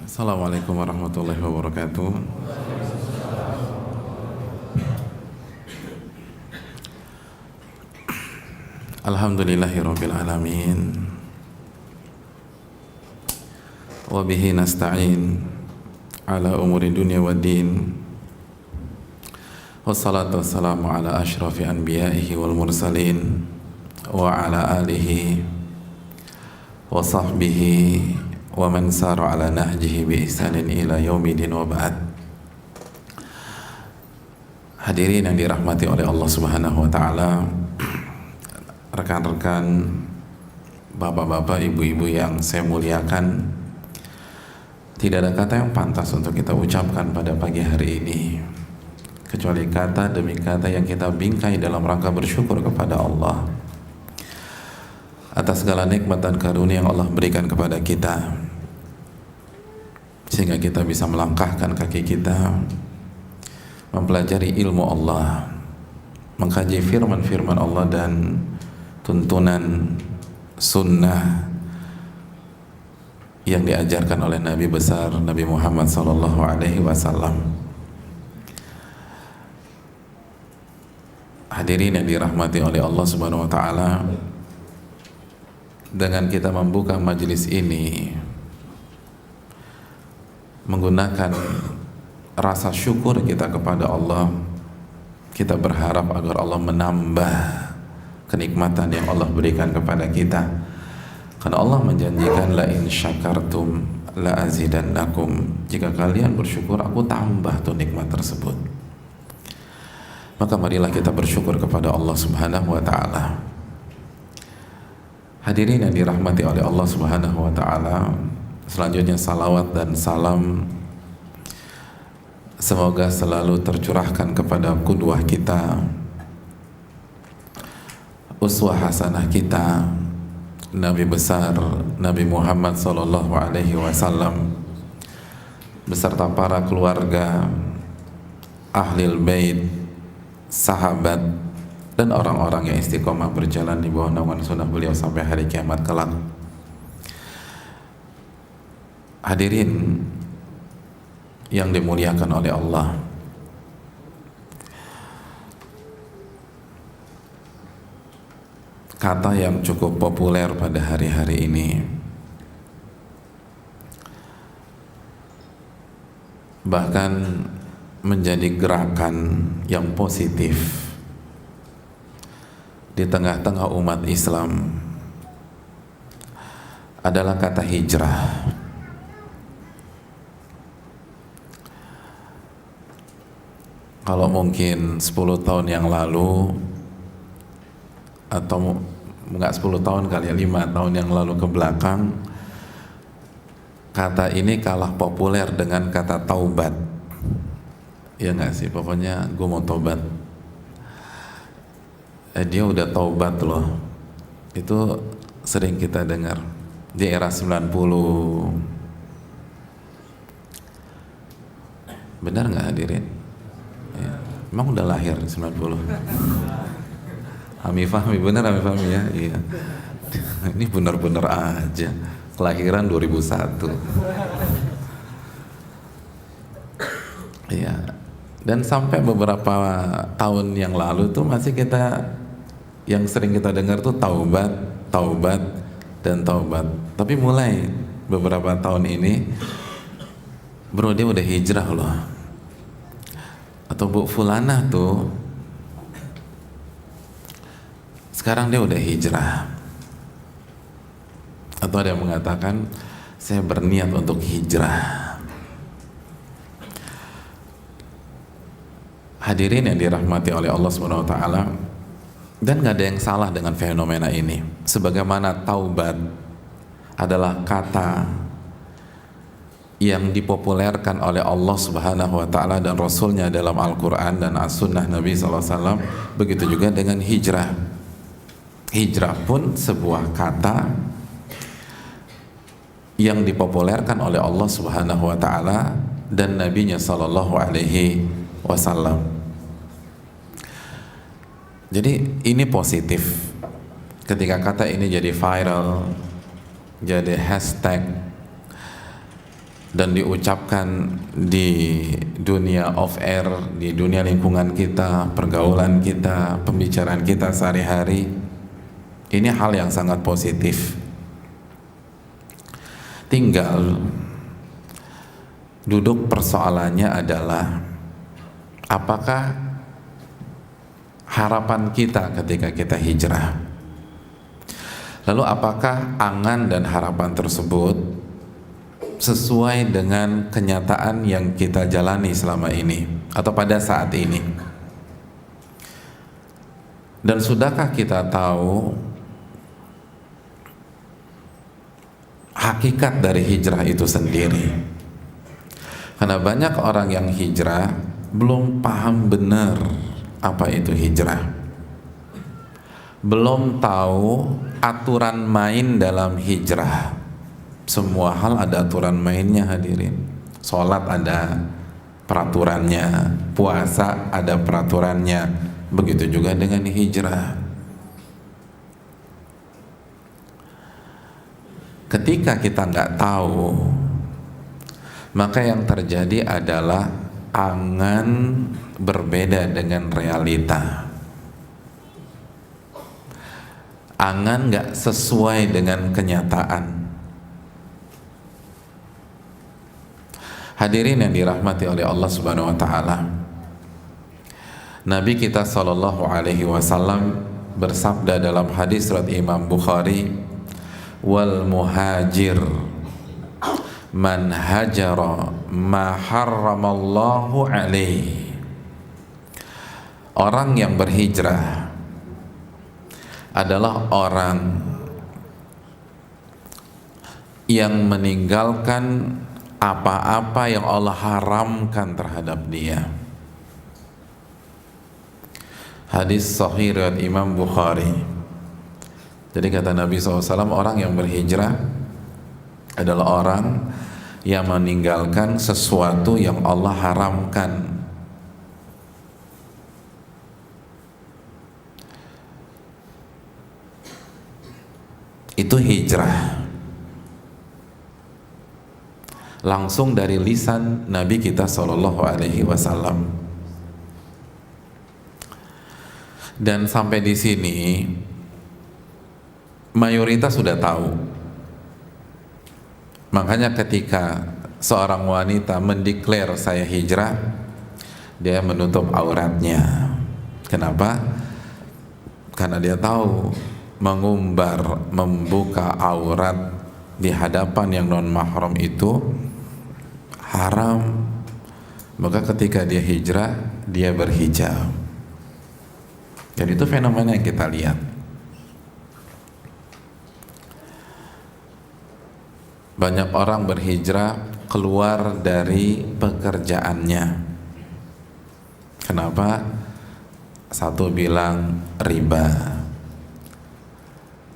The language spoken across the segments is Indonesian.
Assalamualaikum warahmatullahi wabarakatuh. Alhamdulillahirabbil alamin. Wa bihi nasta'in ala umuri dunya waddin. Wassalatu wassalamu ala ashrafi anbiya'ihi wal mursalin wa ala alihi wa sahbihi wa man sara ala nahjihi bi ihsanin ila yaumidin wa ba'd. Hadirin yang dirahmati oleh Allah Subhanahu wa taala, rekan-rekan, bapak-bapak, ibu-ibu yang saya muliakan, tidak ada kata yang pantas untuk kita ucapkan pada pagi hari ini kecuali kata demi kata yang kita bingkai dalam rangka bersyukur kepada Allah atas segala nikmat dan karunia yang Allah berikan kepada kita, sehingga kita bisa melangkahkan kaki kita mempelajari ilmu Allah, mengkaji firman-firman Allah dan tuntunan sunnah yang diajarkan oleh Nabi besar Nabi Muhammad SAW. Hadirin yang dirahmati oleh Allah Subhanahu wa taala, dengan kita membuka majelis ini menggunakan rasa syukur kita kepada Allah, kita berharap agar Allah menambah kenikmatan yang Allah berikan kepada kita, karena Allah menjanjikan la in syakartum la azidannakum, jika kalian bersyukur aku tambah tuh nikmat tersebut. Maka marilah kita bersyukur kepada Allah Subhanahu wa taala. Hadirin yang dirahmati oleh Allah Subhanahu wa taala, selanjutnya salawat dan salam semoga selalu tercurahkan kepada qudwah kita, uswah hasanah kita, Nabi besar Nabi Muhammad sallallahu alaihi wasallam beserta para keluarga, ahlil bait, sahabat, dan orang-orang yang istiqomah berjalan di bawah naungan sunnah beliau sampai hari kiamat kelak. Hadirin yang dimuliakan oleh Allah, kata yang cukup populer pada hari-hari ini, bahkan menjadi gerakan yang positif di tengah-tengah umat Islam, adalah kata hijrah. Kalau mungkin 10 tahun yang lalu, atau enggak 10 tahun kali ya, 5 tahun yang lalu ke belakang, kata ini kalah populer dengan kata taubat. Ya enggak sih, pokoknya gue mau taubat. Dia udah taubat loh. Itu sering kita dengar di era 90. Benar nggak hadirin? Ya. Emang udah lahir 90? Hami Fahmi, benar Hami Fahmi ya? Iya. Ini benar-benar aja. Kelahiran 2001. Iya. Dan sampai beberapa tahun yang lalu tuh masih kita, yang sering kita dengar tuh taubat, taubat, dan taubat. Tapi mulai beberapa tahun ini, bro, dia udah hijrah loh. Atau Bu Fulanah tuh sekarang dia udah hijrah. Atau ada yang mengatakan saya berniat untuk hijrah. Hadirin yang dirahmati oleh Allah Subhanahu wa taala, dan gak ada yang salah dengan fenomena ini. Sebagaimana taubat adalah kata yang dipopulerkan oleh Allah Subhanahu wa taala dan Rasulnya dalam Al-Quran dan As-Sunnah Nabi SAW, begitu juga dengan hijrah. Hijrah pun sebuah kata yang dipopulerkan oleh Allah Subhanahu wa taala dan Nabinya Sallallahu alaihi wasallam. Jadi ini positif ketika kata ini jadi viral, jadi hashtag, dan diucapkan di dunia off air, di dunia lingkungan kita, pergaulan kita, pembicaraan kita sehari-hari, ini hal yang sangat positif. Tinggal duduk persoalannya adalah apakah harapan kita ketika kita hijrah, lalu apakah angan dan harapan tersebut sesuai dengan kenyataan yang kita jalani selama ini atau pada saat ini, dan sudahkah kita tahu hakikat dari hijrah itu sendiri. Karena banyak orang yang hijrah belum paham benar apa itu hijrah, belum tahu aturan main dalam hijrah. Semua hal ada aturan mainnya hadirin. Sholat ada peraturannya, puasa ada peraturannya, begitu juga dengan hijrah. Ketika kita nggak tahu, maka yang terjadi adalah angan berbeda dengan realita. Angan nggak sesuai dengan kenyataan. Hadirin yang dirahmati oleh Allah Subhanahu wa taala, Nabi kita sallallahu alaihi wasallam bersabda dalam hadis riwayat Imam Bukhari, wal muhajir man hajara ma harramallahu alaihi. Orang yang berhijrah adalah orang yang meninggalkan apa-apa yang Allah haramkan terhadap dia. Hadis sahih riwayat Imam Bukhari. Jadi kata Nabi SAW, orang yang berhijrah adalah orang yang meninggalkan sesuatu yang Allah haramkan. Itu hijrah. Langsung dari lisan Nabi kita Shallallahu Alaihi Wasallam. Dan sampai di sini mayoritas sudah tahu. Makanya ketika seorang wanita mendeklar saya hijrah, dia menutup auratnya. Kenapa? Karena dia tahu mengumbar, membuka aurat di hadapan yang non mahram itu haram. Maka ketika dia hijrah, dia berhijab. Jadi itu fenomena yang kita lihat. Banyak orang berhijrah keluar dari pekerjaannya. Kenapa? Satu bilang riba,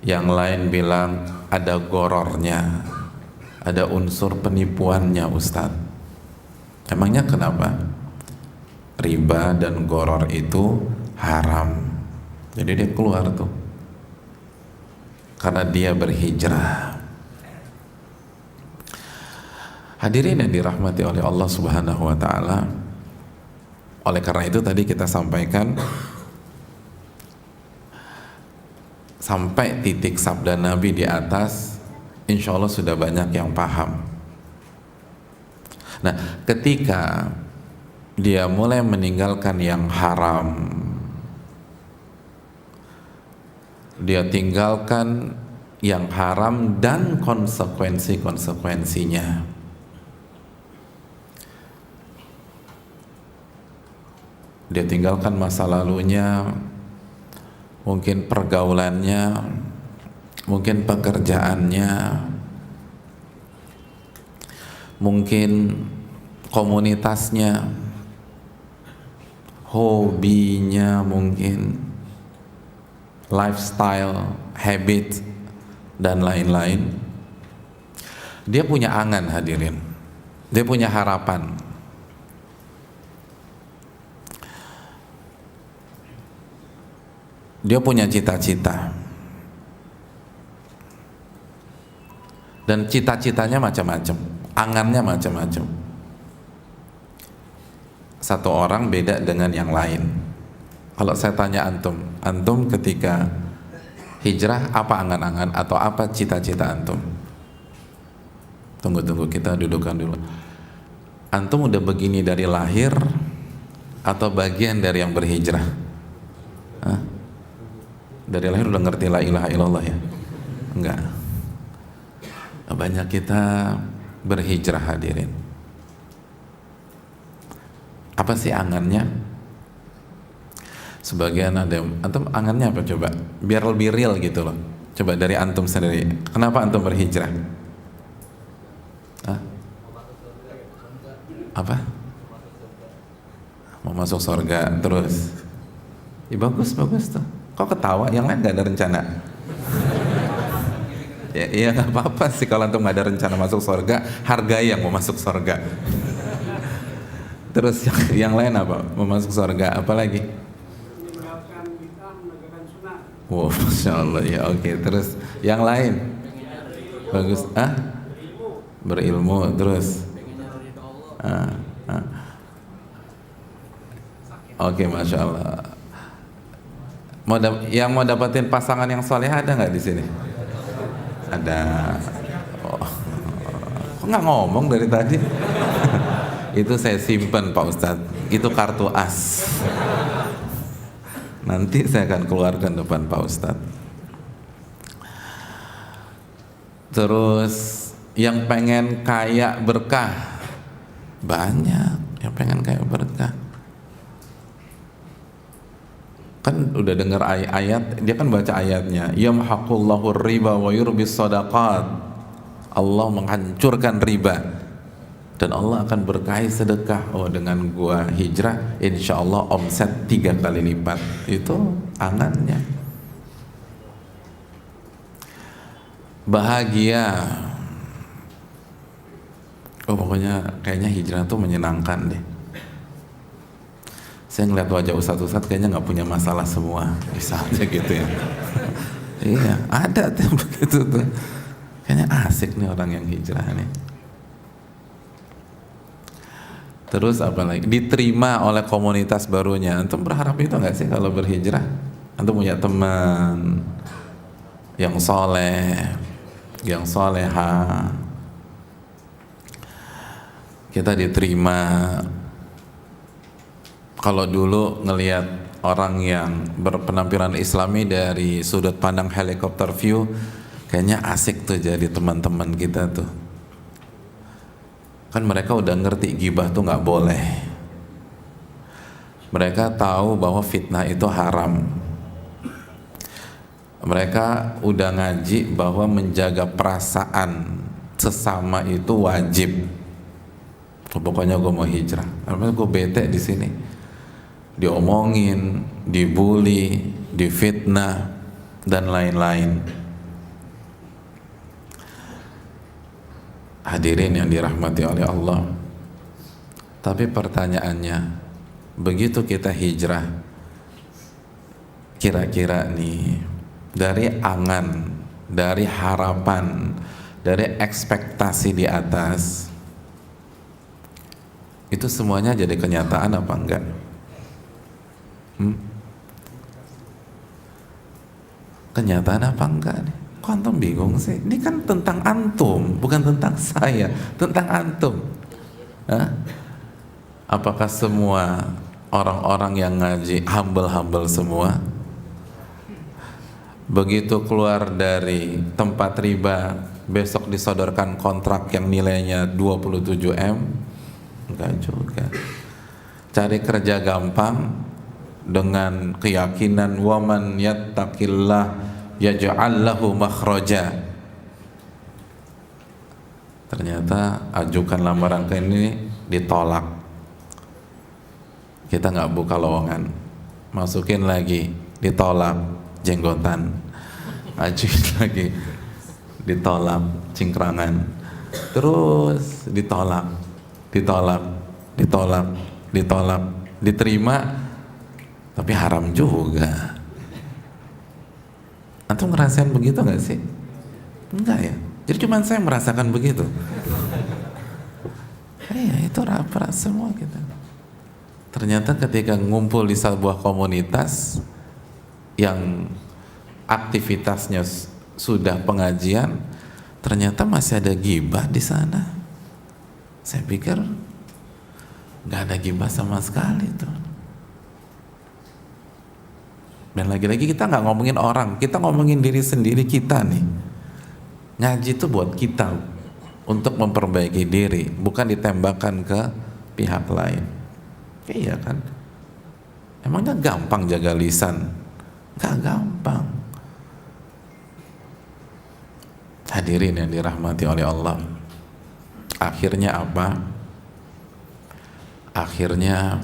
yang lain bilang ada gorornya, ada unsur penipuannya Ustadz. Emangnya kenapa? Riba dan goror itu haram. Jadi dia keluar tuh karena dia berhijrah. Hadirin yang dirahmati oleh Allah Subhanahu wa taala, oleh karena itu tadi kita sampaikan sampai titik sabda Nabi di atas, insya Allah sudah banyak yang paham. Nah, ketika dia mulai meninggalkan yang haram, dia tinggalkan yang haram dan konsekuensinya. Dia tinggalkan masa lalunya, mungkin pergaulannya, mungkin pekerjaannya, mungkin komunitasnya, hobinya, mungkin lifestyle, habit, dan lain-lain. Dia punya angan hadirin, dia punya harapan. Dia punya cita-cita, dan cita-citanya macam-macam. angannya macam-macam. Satu orang beda dengan yang lain. Kalau saya tanya antum ketika hijrah apa angan-angan atau apa cita-cita antum? Tunggu kita dudukkan dulu. Antum udah begini dari lahir atau bagian dari yang berhijrah? Hah? Dari lahir udah ngerti la ilaha illallah ya? Enggak. Banyak kita berhijrah hadirin. Apa sih angannya? Sebagian ada antum angannya apa coba? Biar lebih real gitu loh. Coba dari antum sendiri. Kenapa antum berhijrah? Hah? Apa? Mau masuk surga terus. Ya, bagus tuh. Kok ketawa? Yang lain gak ada rencana? Ya iya gak apa-apa sih kalau antum gak ada rencana masuk surga, hargai yang mau masuk surga. Terus yang lain apa? Mau masuk surga, apa lagi? Wow, Masya Allah ya, oke. Terus yang lain? Bagus, berilmu, terus oke, Masya Allah. Yang mau dapetin pasangan yang soleh ada nggak di sini? Ada. Oh. Kok nggak ngomong dari tadi? Itu saya simpen Pak Ustadz. Itu kartu as. Nanti saya akan keluarkan depan Pak Ustadz. Terus yang pengen kaya berkah banyak. Yang pengen kaya berkah. Kan udah dengar ayat, dia kan baca ayatnya, yamhaqullahu riba wa yurbis sadaqat. Allah menghancurkan riba dan Allah akan berkahi sedekah. Oh, dengan gua hijrah insya Allah omset 3 kali lipat. Itu angannya. Bahagia. Oh, pokoknya kayaknya hijrah tuh menyenangkan deh. Saya ngeliat wajah ustadz kayaknya nggak punya masalah semua, bisa aja gitu ya. Iya, ada tuh begitu tuh. Kayaknya asik nih orang yang hijrah nih. Terus apa lagi? Diterima oleh komunitas barunya. Antum berharap itu nggak sih kalau berhijrah? Antum punya teman yang soleh, yang soleha. Kita diterima. Kalau dulu ngelihat orang yang berpenampilan islami dari sudut pandang helikopter view, kayaknya asik tuh jadi teman-teman kita tuh. Kan mereka udah ngerti gibah tuh nggak boleh. Mereka tahu bahwa fitnah itu haram. Mereka udah ngaji bahwa menjaga perasaan sesama itu wajib. Pokoknya gue mau hijrah, karena gue bete di sini. Diomongin, dibully, difitnah, dan lain-lain. Hadirin yang dirahmati oleh Allah. Tapi pertanyaannya, begitu kita hijrah, kira-kira nih, dari angan, dari harapan, dari ekspektasi di atas, itu semuanya jadi kenyataan apa enggak? Kenyataan apa enggak nih? Kok antum bingung sih? Ini kan tentang antum, bukan tentang saya, tentang antum. Hah? Apakah semua orang-orang yang ngaji humble semua? Begitu keluar dari tempat riba, besok disodorkan kontrak yang nilainya 27 M? Enggak juga. Cari kerja gampang dengan keyakinan waman yattaqillah yaj'al lahu makhraja. Ternyata ajukan lamaran ke ini ditolak. Kita nggak buka lowongan, masukin lagi ditolak, jenggotan, ajuin lagi ditolak, cingkrangan, terus ditolak, diterima tapi haram juga. Antum ngerasain begitu nggak sih? Enggak ya? Jadi cuma saya merasakan begitu. Iya, itu rapat semua kita. Ternyata ketika ngumpul di sebuah komunitas yang aktivitasnya sudah pengajian, ternyata masih ada gibah di sana. Saya pikir nggak ada gibah sama sekali tuh. Dan lagi-lagi kita nggak ngomongin orang, kita ngomongin diri sendiri kita nih. Ngaji itu buat kita untuk memperbaiki diri, bukan ditembakkan ke pihak lain. Iya kan? Emangnya gampang jaga lisan? Gak gampang. Hadirin yang dirahmati oleh Allah, akhirnya apa? Akhirnya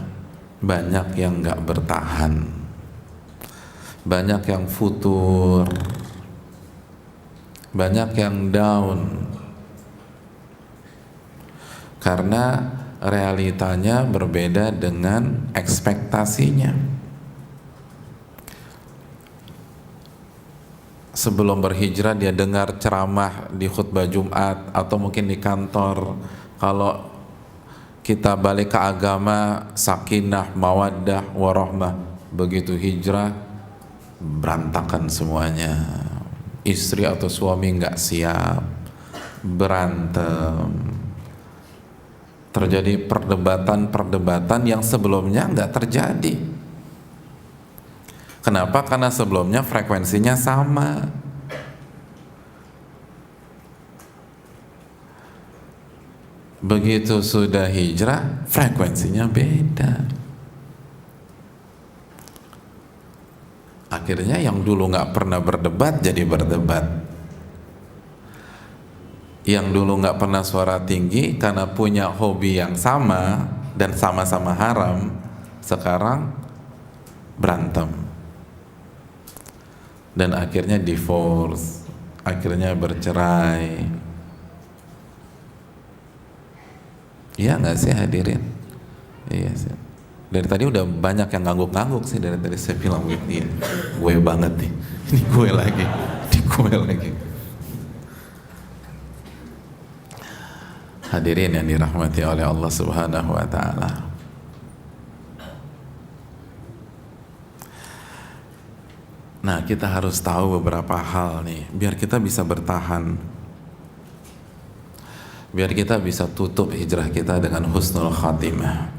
banyak yang gak bertahan, banyak yang futur, banyak yang down, karena realitanya berbeda dengan ekspektasinya. Sebelum berhijrah dia dengar ceramah di khutbah Jumat atau mungkin di kantor, kalau kita balik ke agama sakinah, mawaddah, warahmah. Begitu hijrah berantakan semuanya. Istri atau suami nggak siap, berantem, terjadi perdebatan yang sebelumnya nggak terjadi. Kenapa? Karena sebelumnya frekuensinya sama. Begitu sudah hijrah, frekuensinya beda. Akhirnya yang dulu nggak pernah berdebat jadi berdebat. Yang dulu nggak pernah suara tinggi karena punya hobi yang sama dan sama-sama haram, sekarang berantem. Dan akhirnya divorce, akhirnya bercerai. Iya nggak sih hadirin? Iya sih. Dari tadi udah banyak yang ngangguk-ngangguk sih, dari tadi saya bilang ini gue banget nih, ini gue lagi, ini gue lagi. Hadirin yang dirahmati oleh Allah Subhanahu wa Ta'ala, nah kita harus tahu beberapa hal nih biar kita bisa bertahan, biar kita bisa tutup hijrah kita dengan husnul khatimah.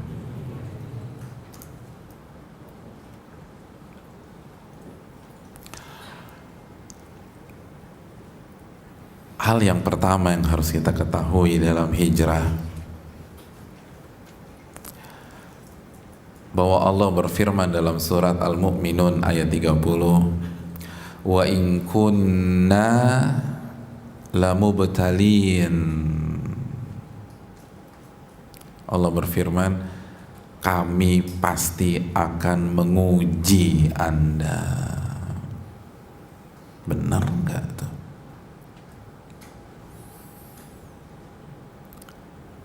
Hal yang pertama yang harus kita ketahui dalam hijrah, bahwa Allah berfirman dalam surat Al-Mu'minun ayat 30, wa in kunna lamubtalin. Allah berfirman, kami pasti akan menguji Anda. Benar enggak tuh?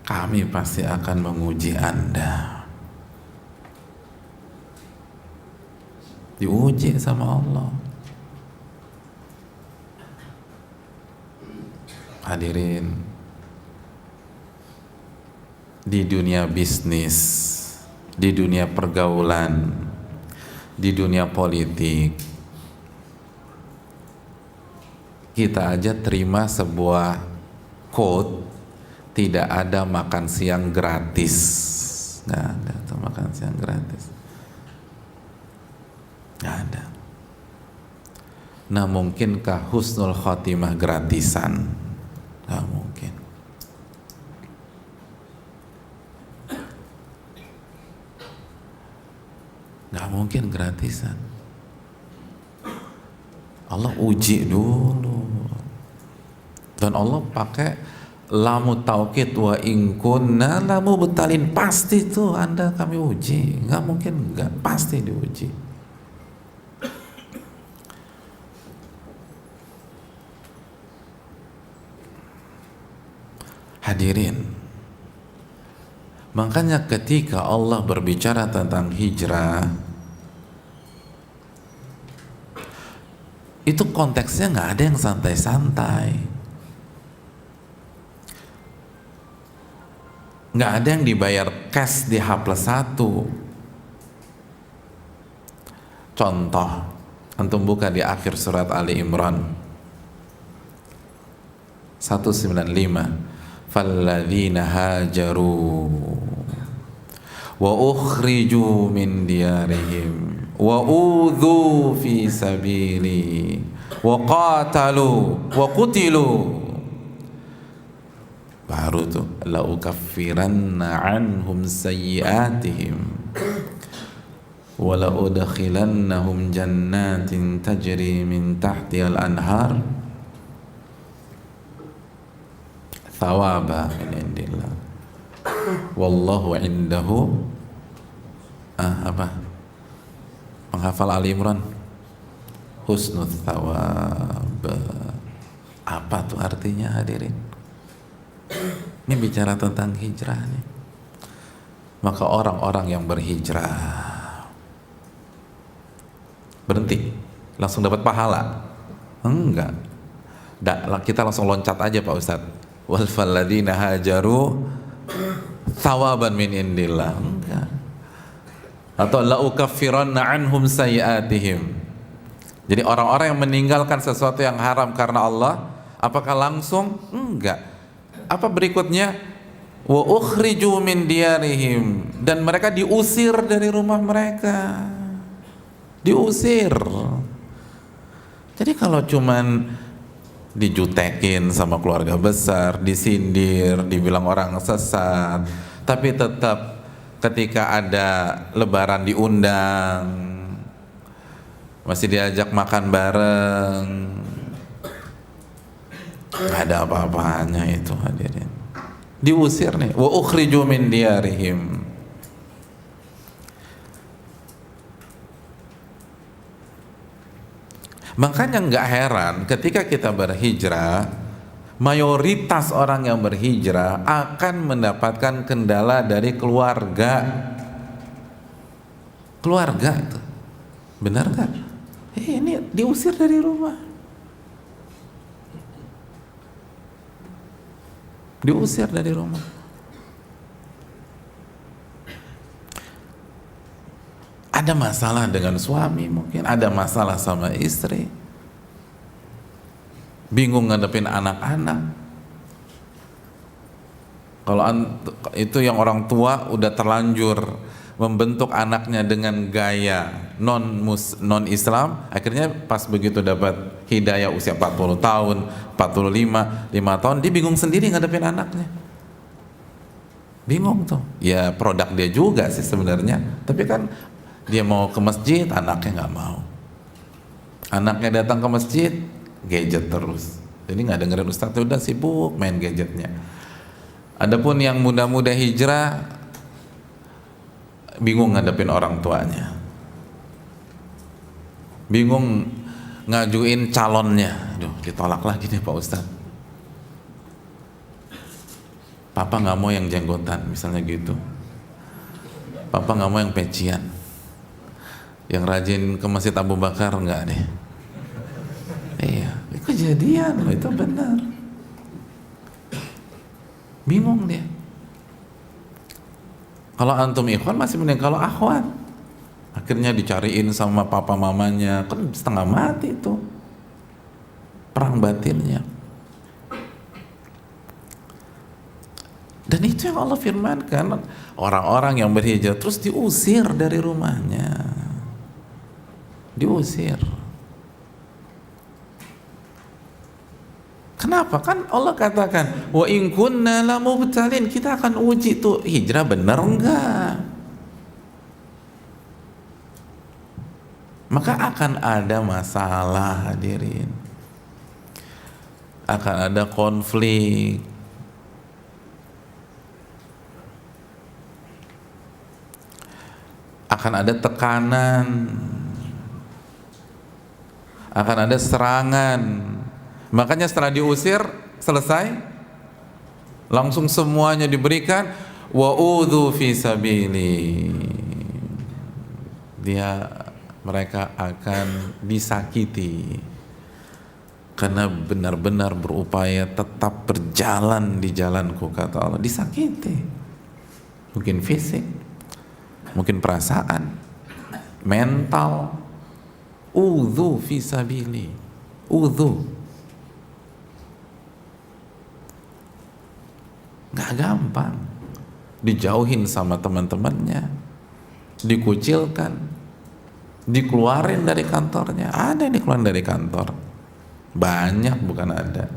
Kami pasti akan menguji Anda. Diuji sama Allah. Hadirin, di dunia bisnis, di dunia pergaulan, di dunia politik, kita aja terima sebuah quote, tidak ada makan siang gratis. Nggak ada tuh makan siang gratis, nggak ada. Nah, mungkinkah husnul khotimah gratisan? Nggak mungkin. Nggak mungkin gratisan. Allah uji dulu, dan Allah pakai lamu taukid, wa in kunna lamu betalin, pasti tuh Anda kami uji. Nggak mungkin nggak, pasti diuji. Hadirin, makanya ketika Allah berbicara tentang hijrah, itu konteksnya nggak ada yang santai-santai. nggak ada yang dibayar cash di H+1. Contoh, antum buka di akhir surat Ali Imran 195, falladzina hajaru wa ukhriju min diyarihim wa udhu fi sabili wa qatalu wa qutilu, baru tuh la ukaffiranna anhum sayyiatihim wa la udkhilannahum jannatin tajri min tahtihal anhar thawaba min indillah wallahu indahu penghafal Ali Imran, husnul thawab. Apa tuh artinya hadirin? Ini bicara tentang hijrah nih. Maka orang-orang yang berhijrah berhenti langsung dapat pahala? Enggak. Kita langsung loncat aja Pak Ustadz. Wal falladzina hajaru thawaban min indillah. Enggak. Atau la ukaffiranna anhum sayyiatihim. Jadi orang-orang yang meninggalkan sesuatu yang haram karena Allah, apakah langsung? Enggak. Apa berikutnya? Wa ukhriju min diyarihim, dan mereka diusir dari rumah mereka. Diusir. Jadi kalau cuman dijutekin sama keluarga besar, disindir, dibilang orang sesat, tapi tetap ketika ada lebaran diundang, masih diajak makan bareng, nggak ada apa-apanya itu hadirin. Diusir nih, wa ukhriju min diyarihim. Makanya nggak heran ketika kita berhijrah, mayoritas orang yang berhijrah akan mendapatkan kendala dari keluarga. Keluarga itu, benar nggak? Ini diusir dari rumah, diusir dari rumah. Ada masalah dengan suami, mungkin ada masalah sama istri, bingung ngadepin anak-anak. Kalau itu yang orang tua udah terlanjur membentuk anaknya dengan gaya non Islam, akhirnya pas begitu dapat hidayah usia 40 tahun, 45, 5 tahun, dia bingung sendiri ngadepin anaknya. Bingung tuh. Ya produk dia juga sih sebenarnya, tapi kan dia mau ke masjid, anaknya nggak mau. Anaknya datang ke masjid, gadget terus. Jadi nggak dengerin ustadz, udah sibuk main gadgetnya. Adapun yang muda-muda hijrah, bingung ngadepin orang tuanya, bingung ngajuin calonnya. Aduh, ditolak lagi nih Pak Ustadz. Papa nggak mau yang jenggotan, misalnya gitu. Papa nggak mau yang pecian. Yang rajin ke Masjid Abu Bakar enggak deh. Iya, itu kejadian loh, itu benar. Bingung dia. Kalau antum ikhwan masih mending, kalau akhwat akhirnya dicariin sama papa mamanya, kan setengah mati tuh perang batinnya. Dan itu yang Allah firmankan, orang-orang yang berhijrah terus diusir dari rumahnya. Diusir. Kenapa? Kan Allah katakan, wa in kunna lamubtalin, kita akan uji tuh hijrah benar enggak. Maka akan ada masalah hadirin. Akan ada konflik. Akan ada tekanan. Akan ada serangan. Makanya setelah diusir, selesai, langsung semuanya diberikan, wa udhu fi sabili. Mereka akan disakiti karena benar-benar berupaya tetap berjalan di jalanku, kata Allah. Disakiti. mungkin fisik, mungkin perasaan, mental. Udhu fisabili, udhu. Nggak gampang, dijauhin sama teman-temannya, dikucilkan, dikeluarin dari kantornya. Ada yang dikeluarin dari kantor, banyak, bukan ada.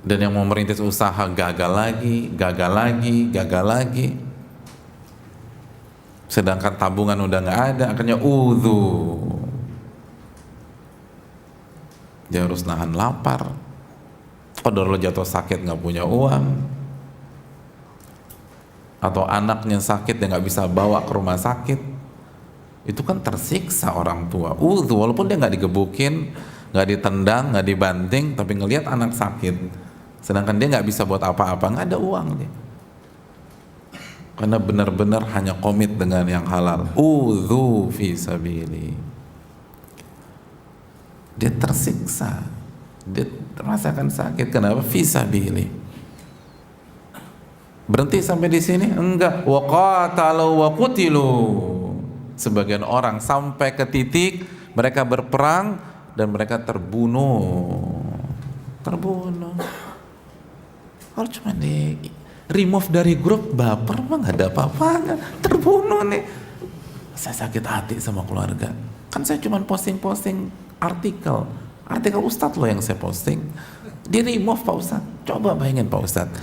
Dan yang mau merintis usaha gagal lagi, gagal lagi, gagal lagi. Sedangkan tabungan udah nggak ada, akhirnya udhu. Dia harus nahan lapar. Kalau lo jatuh sakit nggak punya uang, atau anaknya sakit dia nggak bisa bawa ke rumah sakit, itu kan tersiksa orang tua. Udhu, walaupun dia nggak digebukin, nggak ditendang, nggak dibanting, tapi ngelihat anak sakit, sedangkan dia nggak bisa buat apa-apa, nggak ada uang dia. Karena benar-benar hanya komit dengan yang halal. Udhu fisabili. Dia tersiksa, dia merasakan sakit. Kenapa? Fisabili. Berhenti sampai di sini? Enggak. Wa qatalu wa qutilu. Sebagian orang sampai ke titik mereka berperang dan mereka terbunuh. Kalau cuma di remove dari grup, baper mah nggak ada apa-apanya, terbunuh nih. Saya sakit hati sama keluarga. Kan saya cuma posting artikel Ustadz loh yang saya posting, di remove Pak Ustadz. Coba bayangin Pak Ustadz.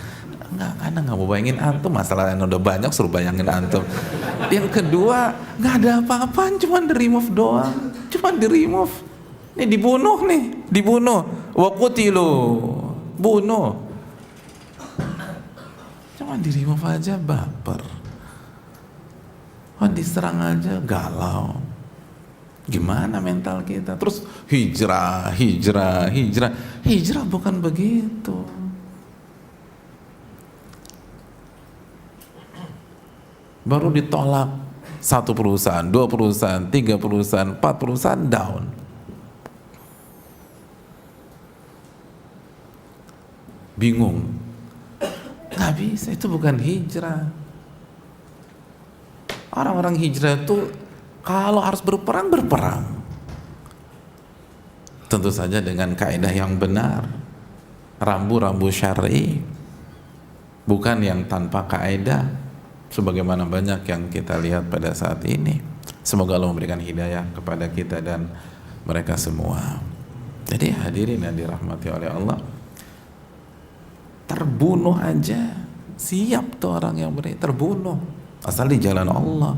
Enggak, karena nggak mau bayangin antum, masalah yang udah banyak suruh bayangin antum. Yang kedua, nggak ada apa-apaan, cuma di remove doang, cuma di remove. Nih dibunuh, wa qutilu, bunuh. Cuma di remove aja baper. Diserang aja galau. Gimana mental kita? Terus hijrah bukan begitu. Baru ditolak 1 perusahaan, 2 perusahaan, 3 perusahaan, 4 perusahaan down. Bingung. Nggak bisa, itu bukan hijrah. Orang-orang hijrah itu kalau harus berperang. Tentu saja dengan kaidah yang benar, rambu-rambu syar'i, bukan yang tanpa kaidah sebagaimana banyak yang kita lihat pada saat ini. Semoga Allah memberikan hidayah kepada kita dan mereka semua. Jadi hadirin yang dirahmati oleh Allah, terbunuh aja siap tuh orang yang terbunuh asal di jalan Allah.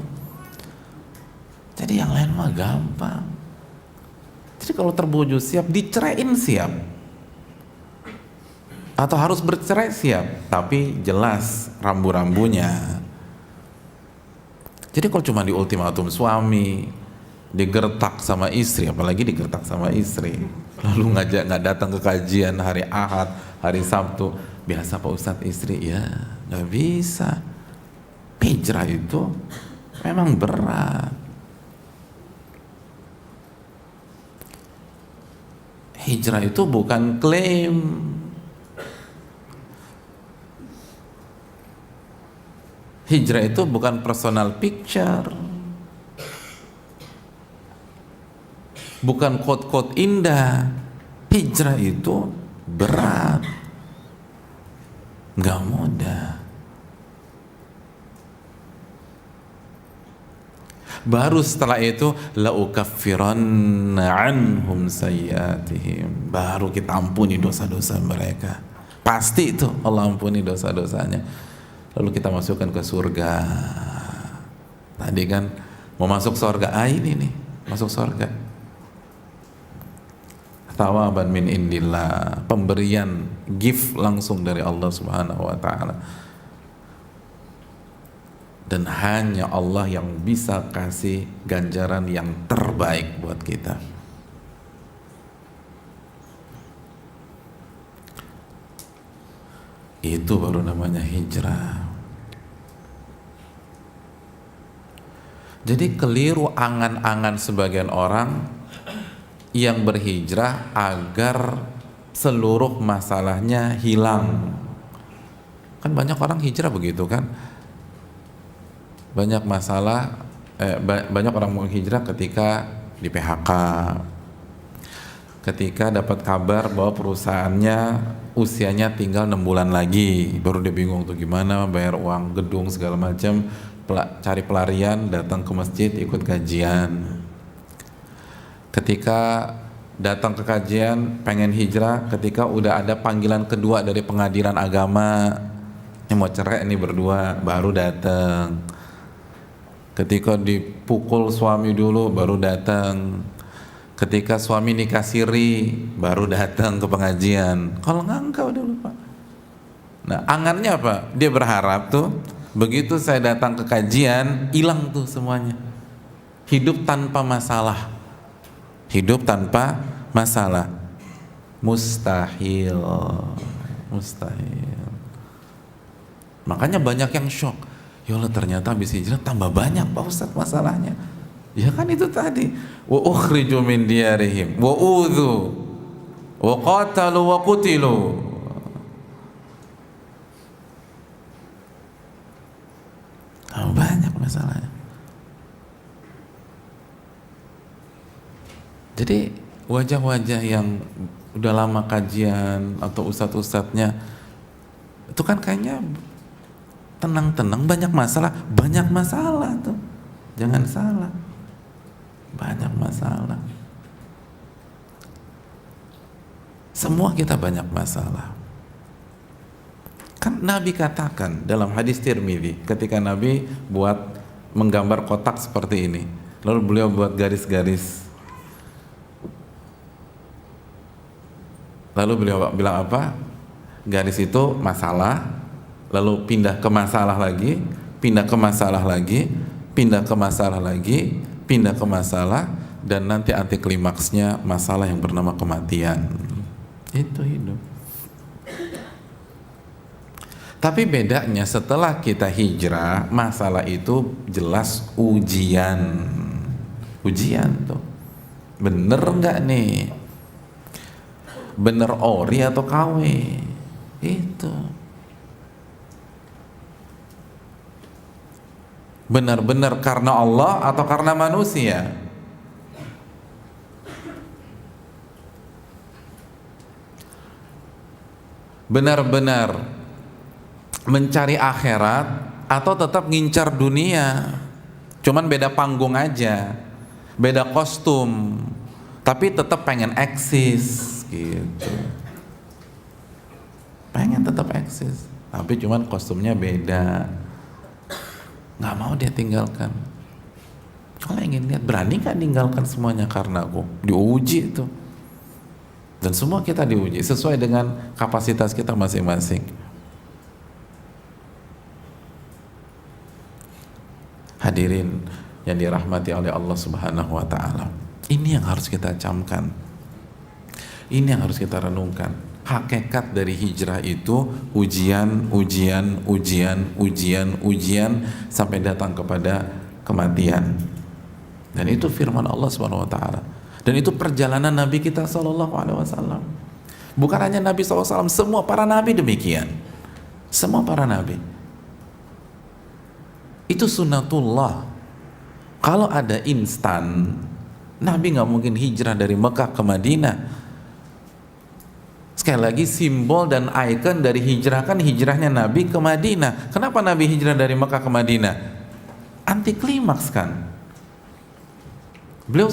Jadi yang lain mah gampang. Jadi kalau terbunuh siap, diceraiin siap, atau harus bercerai siap, tapi jelas rambu-rambunya. Jadi kalau cuma di ultimatum suami, digertak sama istri, apalagi digertak sama istri, lalu nggak datang ke kajian hari Ahad, hari Sabtu, biasa Pak Ustadz istri, ya nggak bisa. Hijrah itu memang berat. Hijrah itu bukan klaim. Hijrah itu bukan personal picture, bukan quote-quote indah. Hijrah itu berat, nggak mudah. Baru setelah itu la ukaffiranna anhum sayyiatihim, baru kita ampuni dosa-dosa mereka. Pasti itu Allah ampuni dosa-dosanya. Lalu kita masukkan ke surga. Tadi kan mau masuk surga, ini nih masuk surga. Thawaban min indillah, pemberian gift langsung dari Allah Subhanahu wa taala. Dan hanya Allah yang bisa kasih ganjaran yang terbaik buat kita. Itu baru namanya hijrah. Jadi keliru angan-angan sebagian orang yang berhijrah agar seluruh masalahnya hilang. Kan banyak orang hijrah begitu kan, banyak masalah, banyak orang mau hijrah ketika di PHK, ketika dapat kabar bahwa perusahaannya usianya tinggal 6 bulan lagi, baru dia bingung tuh gimana bayar uang gedung segala macam, cari pelarian, datang ke masjid ikut kajian. Ketika datang ke kajian pengen hijrah, ketika udah ada panggilan kedua dari pengadilan agama, ini mau cerai nih berdua, baru datang. Ketika dipukul suami dulu baru datang. Ketika suami nikah siri baru datang ke pengajian. Kalau enggak udah lupa. Nah, angannya apa? Dia berharap tuh begitu saya datang ke kajian hilang tuh semuanya. Hidup tanpa masalah. Hidup tanpa masalah. Mustahil. Mustahil. Makanya banyak yang shock. Ya Allah, ternyata habis hijrah tambah banyak Pak Ustadz masalahnya. Ya kan itu tadi, wa ukhriju min diyarihim wa udhu wa qatalu wa qutilu. Banyak masalahnya. Jadi wajah-wajah yang udah lama kajian atau ustadz-ustadznya itu kan kayaknya tenang-tenang, banyak masalah tuh. Jangan salah. Banyak masalah. Semua kita banyak masalah. Kan Nabi katakan dalam hadis Tirmidzi, ketika Nabi buat menggambar kotak seperti ini, lalu beliau buat garis-garis. Lalu beliau bilang apa? Garis itu masalah, lalu pindah ke masalah lagi, pindah ke masalah lagi, pindah ke masalah lagi, pindah ke masalah, dan nanti anti klimaksnya masalah yang bernama kematian. Itu hidup. Tapi bedanya setelah kita hijrah, masalah itu jelas ujian. Ujian tuh. Bener nggak nih? Bener ori atau KW? Itu. Benar-benar karena Allah atau karena manusia? Benar-benar mencari akhirat atau tetap ngincar dunia? Cuman beda panggung aja, beda kostum, tapi tetap pengen eksis gitu. Pengen tetap eksis, tapi cuman kostumnya beda. Nggak mau dia tinggalkan. Kalau ingin lihat, berani nggak tinggalkan semuanya karena aku? Diuji itu. Dan semua kita diuji sesuai dengan kapasitas kita masing-masing. Hadirin yang dirahmati oleh Allah Subhanahu wa Ta'ala, ini yang harus kita camkan, ini yang harus kita renungkan. Hakikat dari hijrah itu ujian, ujian, ujian, ujian, ujian sampai datang kepada kematian. Dan itu firman Allah Subhanahu wa Ta'ala. Dan itu perjalanan Nabi kita Sallallahu Alaihi Wasallam. Bukan hanya Nabi SAW, semua para Nabi demikian. Semua para Nabi. Itu sunnatullah. Kalau ada instan, Nabi nggak mungkin hijrah dari Mekah ke Madinah. Sekali lagi, simbol dan ikon dari hijrah kan hijrahnya Nabi ke Madinah. Kenapa Nabi hijrah dari Mekah ke Madinah? Anti klimaks kan. Beliau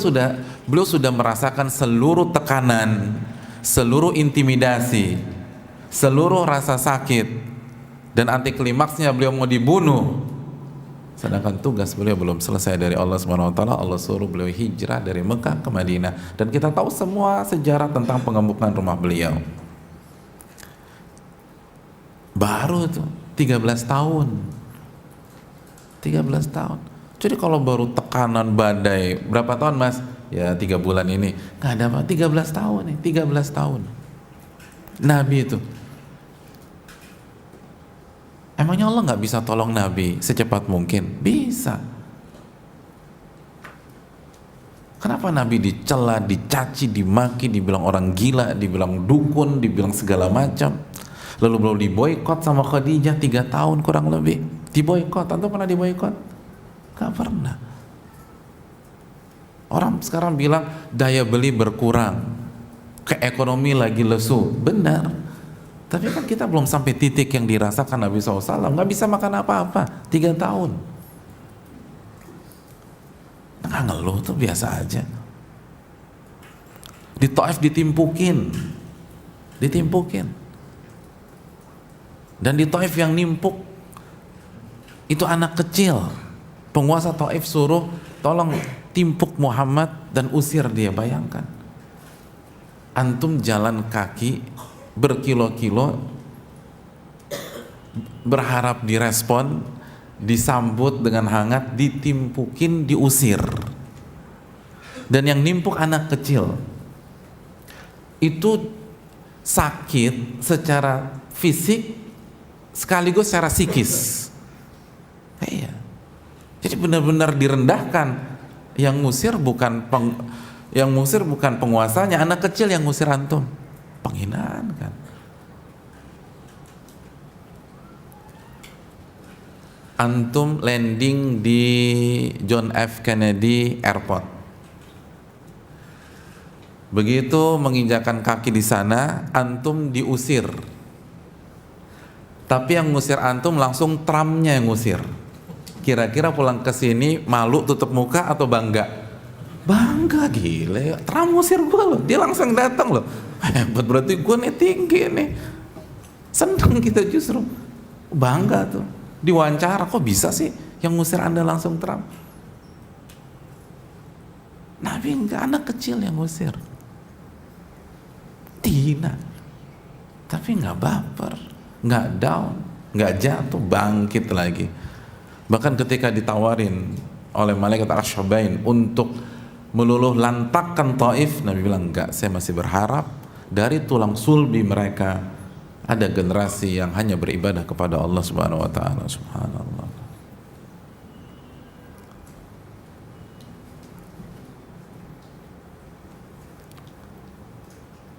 sudah merasakan seluruh tekanan, seluruh intimidasi, seluruh rasa sakit, dan anti klimaksnya beliau mau dibunuh. Sedangkan tugas beliau belum selesai dari Allah Subhanahu wa Ta'ala. Allah suruh beliau hijrah dari Mekah ke Madinah. Dan kita tahu semua sejarah tentang pengemukan rumah beliau. Baru tuh 13 tahun. 13 tahun. Jadi kalau baru tekanan badai, berapa tahun Mas? Ya 3 bulan ini. Nggak ada apa, 13 tahun nih, 13 tahun. Nabi itu. Emangnya Allah nggak bisa tolong Nabi secepat mungkin? Bisa. Kenapa Nabi dicela, dicaci, dimaki, dibilang orang gila, dibilang dukun, dibilang segala macam? Lalu belum diboikot sama Khadijah 3 tahun kurang lebih. Diboikot, antum pernah diboikot? Gak pernah. Orang sekarang bilang daya beli berkurang, ke ekonomi lagi lesu. Benar. Tapi kan kita belum sampai titik yang dirasakan Nabi SAW. Nggak bisa makan apa-apa 3 tahun. Nggak ngeluh tuh biasa aja. Di Taif ditimpukin. Dan di Taif yang nimpuk itu anak kecil. Penguasa Taif suruh tolong timpuk Muhammad dan usir dia. Bayangkan, antum jalan kaki berkilo-kilo berharap direspon, disambut dengan hangat, ditimpukin, diusir. Dan yang nimpuk anak kecil. Itu sakit secara fisik sekaligus secara psikis. Iya. Jadi benar-benar direndahkan. Yang ngusir bukan penguasanya, anak kecil yang ngusir antum. Penghinaan kan. Antum landing di John F. Kennedy Airport. Begitu menginjakan kaki di sana, antum diusir. Tapi yang ngusir antum langsung tramnya yang ngusir. Kira-kira pulang ke sini malu tutup muka atau bangga? Bangga, gile. Tram ngusir gue loh, dia langsung datang loh. Hebat, berarti gue nih tinggi nih. Senang kita justru. Bangga tuh. Diwawancara, kok bisa sih yang ngusir anda langsung tram? Nabi enggak, anak kecil yang ngusir. Tina. Tapi enggak baper, enggak down, enggak jatuh, bangkit lagi. Bahkan ketika ditawarin oleh malaikat Ash-Shabain untuk meluluh lantakkan Taif, Nabi bilang enggak, saya masih berharap dari tulang sulbi mereka ada generasi yang hanya beribadah kepada Allah Subhanahu wa taala. Subhanallah.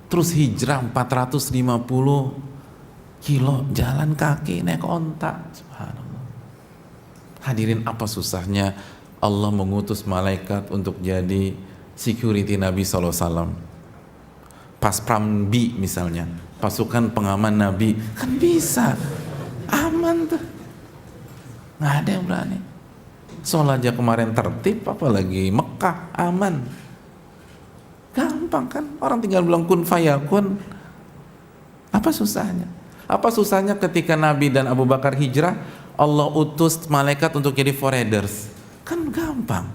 Terus hijrah 450 kilo jalan kaki naik onta. Subhanallah. Hadirin, apa susahnya Allah mengutus malaikat untuk jadi security Nabi SAW. Pas Prambi misalnya, pasukan pengaman Nabi, kan bisa aman tuh, nggak ada yang berani. Sholat aja kemarin tertib, apalagi Mekah aman, gampang kan, orang tinggal bilang kun fayakun. Apa susahnya? Apa susahnya ketika Nabi dan Abu Bakar hijrah, Allah utus malaikat untuk jadi forwarders, kan gampang.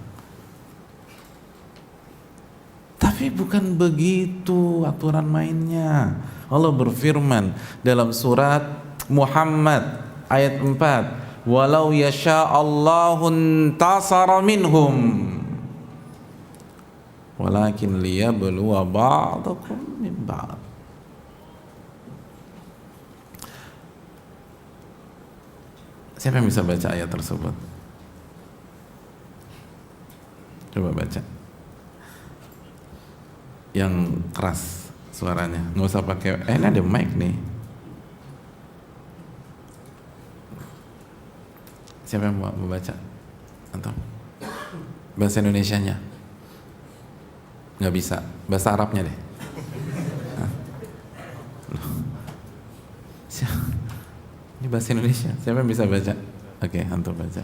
Tapi bukan begitu aturan mainnya. Allah berfirman dalam surat Muhammad ayat 4, walau yasha'allahu intasara minhum walakin liyabluwa ba'dakum min ba'd. Siapa yang bisa baca ayat tersebut? Coba baca. Yang keras suaranya, nggak usah pakai ini ada mic nih. Siapa yang mau baca? Antum? Bahasa Indonesianya nggak bisa, bahasa Arabnya deh. Ini bahasa Indonesia, siapa yang bisa baca? Oke, antum baca.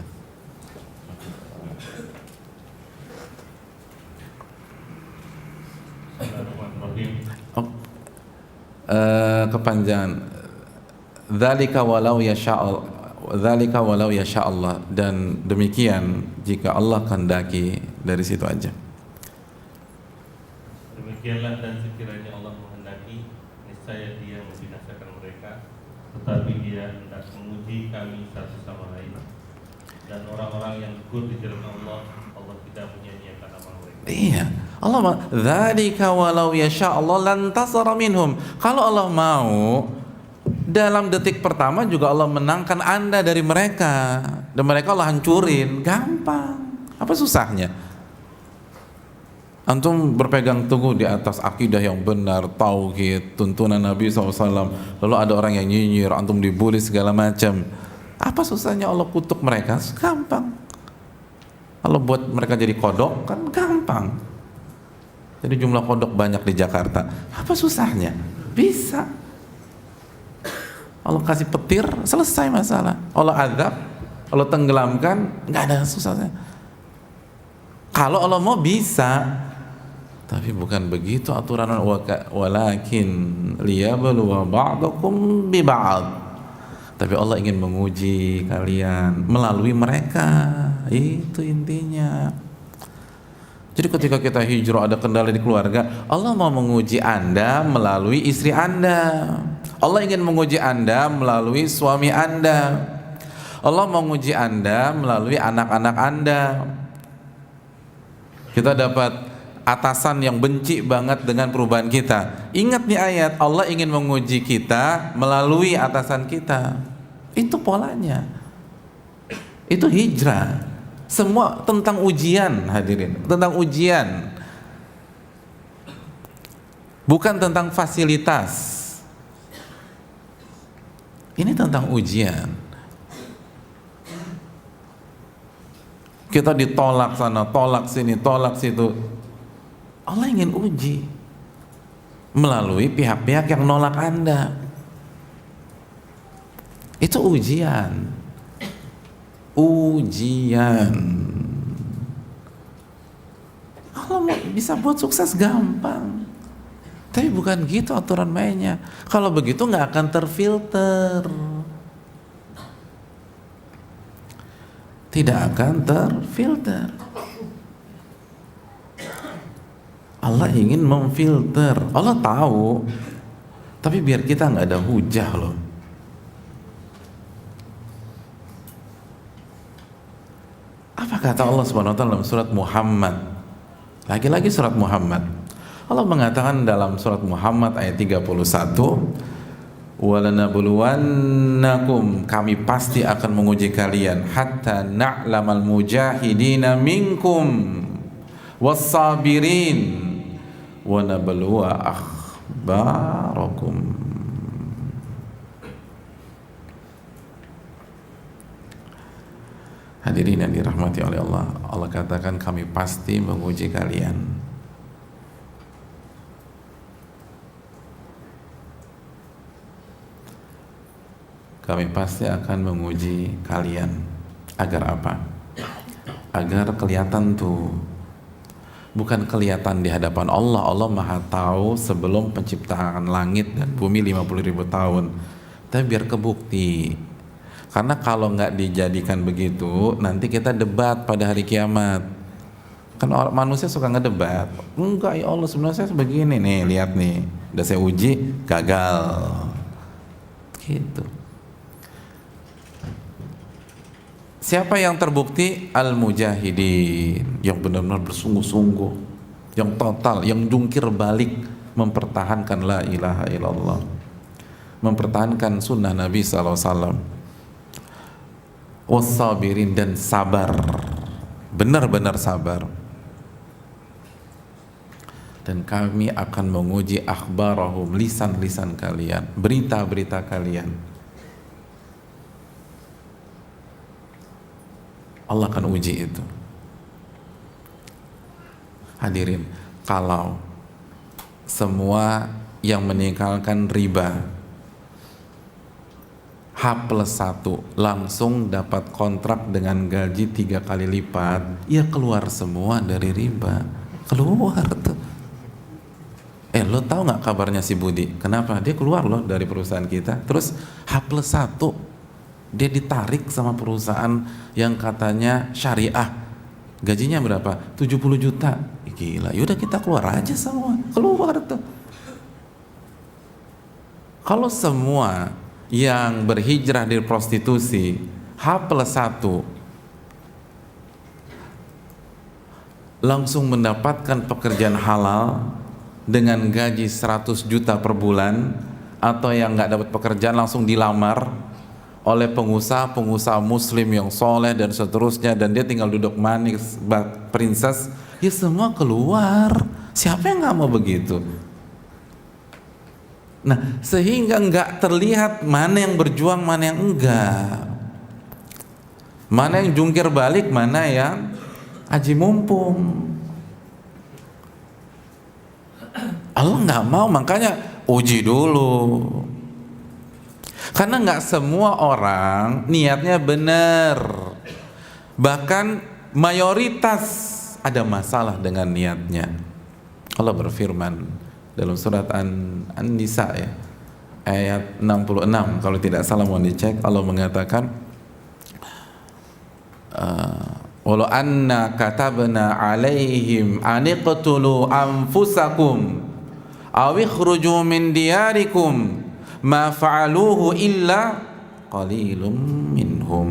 Kepanjangan dzalika walau yasha Allah, dan demikian jika Allah kehendaki, dari situ aja. Demikianlah, dan sekiranya Allah menghendaki, niscaya Dia membinasakan mereka, tetapi Dia hendak menguji kami satu sama lain. Dan orang-orang yang gugur di jalan Allah, Allah tidak menyia-nyiakan amal mereka. Iya, Allah dzalika walau yasha Allah lantasara minhum. Kalau Allah mau, dalam detik pertama juga Allah menangkan Anda dari mereka, dan mereka Allah hancurin, gampang. Apa susahnya? Antum berpegang teguh di atas akidah yang benar, tauhid, tuntunan Nabi SAW. Lalu ada orang yang nyinyir, antum dibully segala macam. Apa susahnya Allah kutuk mereka? Gampang. Allah buat mereka jadi kodok, kan gampang. Jadi jumlah kodok banyak di Jakarta. Apa susahnya? Bisa. Allah kasih petir, selesai masalah. Allah azab, Allah tenggelamkan, nggak ada susahnya. Kalau Allah mau bisa. Tapi bukan begitu aturan, walakin liyabluwa ba'dakum bi ba'd. Tapi Allah ingin menguji kalian melalui mereka. Itu intinya. Jadi ketika kita hijrah ada kendala di keluarga, Allah mau menguji Anda melalui istri Anda. Allah ingin menguji Anda melalui suami Anda. Allah mau menguji Anda melalui anak-anak Anda. Kita dapat atasan yang benci banget dengan perubahan kita. Ingat nih ayat, Allah ingin menguji kita melalui atasan kita. Itu polanya. Itu hijrah. Semua tentang ujian, hadirin. Tentang ujian. Bukan tentang fasilitas. Ini tentang ujian. Kita ditolak sana, tolak sini, tolak situ. Allah ingin uji melalui pihak-pihak yang nolak Anda. Itu ujian. Ujian. Allah mau bisa buat sukses gampang. Tapi bukan gitu aturan mainnya. Kalau begitu nggak akan terfilter. Tidak akan terfilter. Allah ingin memfilter. Allah tahu, tapi biar kita nggak ada hujah loh. Apa kata Allah Subhanahu wa taala dalam surat Muhammad? Lagi-lagi surat Muhammad. Allah mengatakan dalam surat Muhammad ayat 31, "Walanabluwannakum," kami pasti akan menguji kalian, "hatta na'lamal mujahidina minkum was-sabirin wa nabluwa akhbarakum." Hadirin yang dirahmati oleh Allah, Allah katakan kami pasti menguji kalian. Kami pasti akan menguji kalian. Agar apa? Agar kelihatan tuh. Bukan kelihatan di hadapan Allah. Allah Maha tahu sebelum penciptaan langit dan bumi 50.000 tahun. Tapi biar kebukti. Karena kalau nggak dijadikan begitu, nanti kita debat pada hari kiamat. Kan manusia suka ngedebat. Enggak ya Allah, sebenarnya saya begini nih, lihat nih. Udah saya uji, gagal. Gitu. Siapa yang terbukti? Al-mujahidin, yang benar-benar bersungguh-sungguh, yang total, yang jungkir balik mempertahankan la ilaha illallah, mempertahankan sunnah Nabi SAW. Was-sabirin, dan sabar, benar-benar sabar. Dan kami akan menguji akhbarahum, lisan-lisan kalian, berita-berita kalian. Allah akan uji itu. Hadirin, kalau semua yang meninggalkan riba H+1 langsung dapat kontrak dengan gaji 3 kali lipat, ya keluar semua dari riba. Keluar tuh. Lo tahu nggak kabarnya si Budi? Kenapa? Dia keluar loh dari perusahaan kita. Terus H+1 dia ditarik sama perusahaan yang katanya syariah. Gajinya berapa? 70 juta. Gila, yaudah kita keluar aja semua. Keluar tuh. Kalau semua yang berhijrah dari prostitusi H+1 langsung mendapatkan pekerjaan halal dengan gaji 100 juta per bulan, atau yang nggak dapat pekerjaan langsung dilamar oleh pengusaha muslim yang soleh dan seterusnya, dan dia tinggal duduk manis princess ya semua keluar. Siapa yang nggak mau begitu? Nah, sehingga nggak terlihat mana yang berjuang, mana yang enggak, mana yang jungkir balik, mana yang aji mumpung. Allah nggak mau, makanya uji dulu. Karena nggak semua orang niatnya benar. Bahkan mayoritas ada masalah dengan niatnya. Allah berfirman dalam surat An-Nisa ya, ayat 66 kalau tidak salah, mohon dicek. Allah mengatakan walau anna katabna alaihim aniqtulu anfusakum aw ikhruju min diyarikum ma fa'aluhu illa qalilum minhum.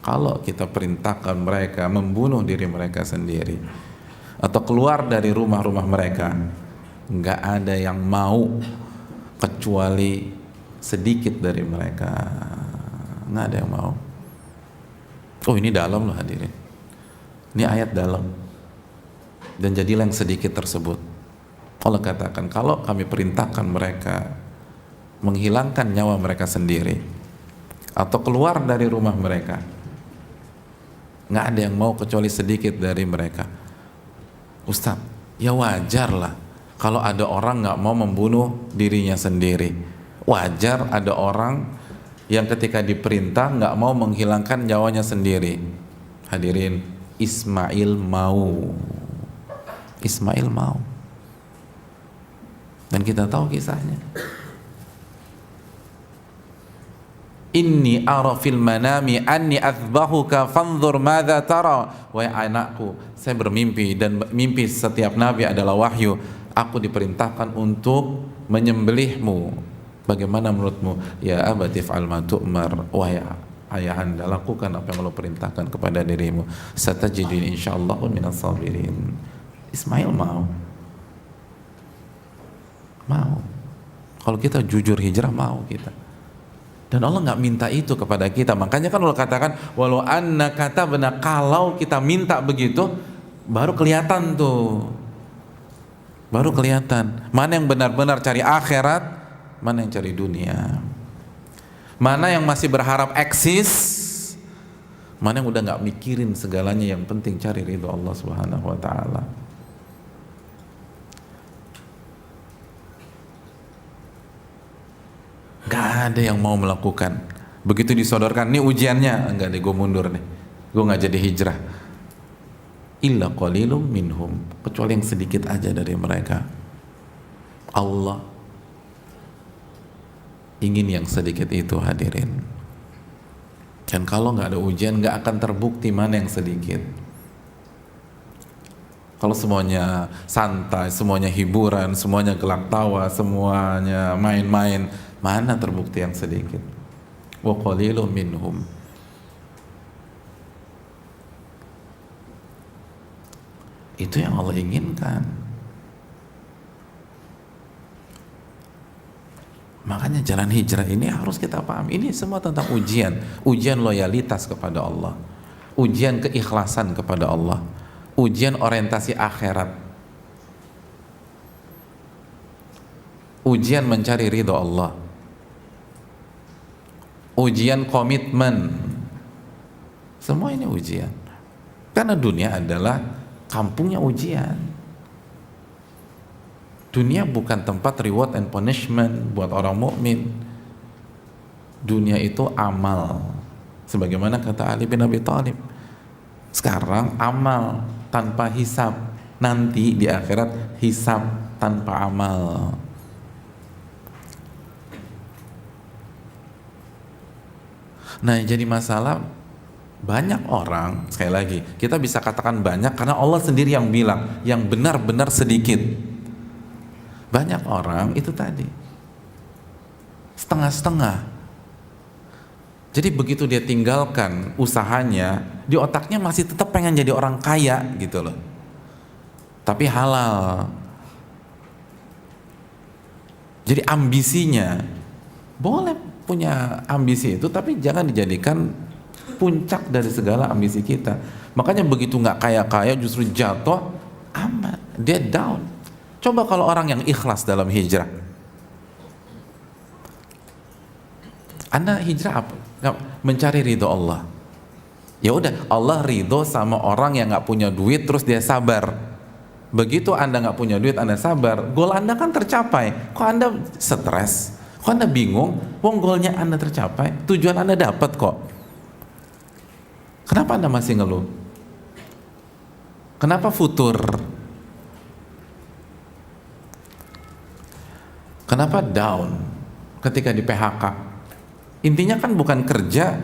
Kalau kita perintahkan mereka membunuh diri mereka sendiri atau keluar dari rumah-rumah mereka, nggak ada yang mau kecuali sedikit dari mereka. Nggak ada yang mau. Oh, ini dalam loh hadirin. Ini ayat dalam. Dan jadilah yang sedikit tersebut. Allah katakan, kalau kami perintahkan mereka menghilangkan nyawa mereka sendiri atau keluar dari rumah mereka, nggak ada yang mau kecuali sedikit dari mereka. Ustaz, ya wajar lah kalau ada orang nggak mau membunuh dirinya sendiri. Wajar ada orang yang ketika diperintah nggak mau menghilangkan nyawanya sendiri. Hadirin, Ismail mau. Ismail mau. Dan kita tahu kisahnya. Inni ara fil manami anni athbahuka fanzur madza tara. Wahai anakku, saya bermimpi, dan mimpi setiap nabi adalah wahyu. Aku diperintahkan untuk menyembelihmu. Bagaimana menurutmu? Ya abati fa'al ma tu'mar. Wahai ayahanda, lakukan apa yang Allah perintahkan kepada dirimu. Satajiduni insyaallah minas sabirin. Ismail mau. Mau. Kalau kita jujur hijrah, mau kita. Dan Allah nggak minta itu kepada kita. Makanya kan Allah katakan, walau anna katabna, kalau kita minta begitu, baru kelihatan tuh. Baru kelihatan mana yang benar-benar cari akhirat, mana yang cari dunia. Mana yang masih berharap eksis, mana yang udah nggak mikirin segalanya, yang penting cari ridho Allah Subhanahu wa taala. Gak ada yang mau melakukan. Begitu disodorkan, nih ujiannya, enggak deh, gue mundur nih, gue gak jadi hijrah. Illa qalilum minhum, kecuali yang sedikit aja dari mereka. Allah ingin yang sedikit itu, hadirin. Dan kalau gak ada ujian, gak akan terbukti mana yang sedikit. Kalau semuanya santai, semuanya hiburan, semuanya gelak tawa, semuanya main-main, mana terbukti yang sedikit? Wa qalilum minhum. Itu yang Allah inginkan. Makanya jalan hijrah ini harus kita paham. Ini semua tentang ujian. Ujian loyalitas kepada Allah, ujian keikhlasan kepada Allah, ujian orientasi akhirat, ujian mencari ridho Allah, ujian komitmen. Semua ini ujian. Karena dunia adalah kampungnya ujian. Dunia bukan tempat reward and punishment buat orang mukmin. Dunia itu amal. Sebagaimana kata Ali bin Abi Thalib, sekarang amal tanpa hisab, nanti di akhirat hisab tanpa amal. Nah, jadi masalah banyak orang, sekali lagi kita bisa katakan banyak karena Allah sendiri yang bilang yang benar-benar sedikit. Banyak orang itu tadi setengah-setengah. Jadi begitu dia tinggalkan usahanya, di otaknya masih tetap pengen jadi orang kaya gitu loh, tapi halal. Jadi ambisinya boleh punya ambisi itu, tapi jangan dijadikan puncak dari segala ambisi kita. Makanya begitu nggak kaya-kaya justru jatuh aman, dia down. Coba kalau orang yang ikhlas dalam hijrah, Anda hijrah apa? Mencari ridho Allah. Ya udah, Allah ridho sama orang yang nggak punya duit terus dia sabar. Begitu Anda nggak punya duit, Anda sabar, goal Anda kan tercapai. Kok Anda stres? Kok Anda bingung? Wong goalnya Anda tercapai, tujuan Anda dapat kok. Kenapa Anda masih ngeluh? Kenapa futur? Kenapa down ketika di PHK? Intinya kan bukan kerja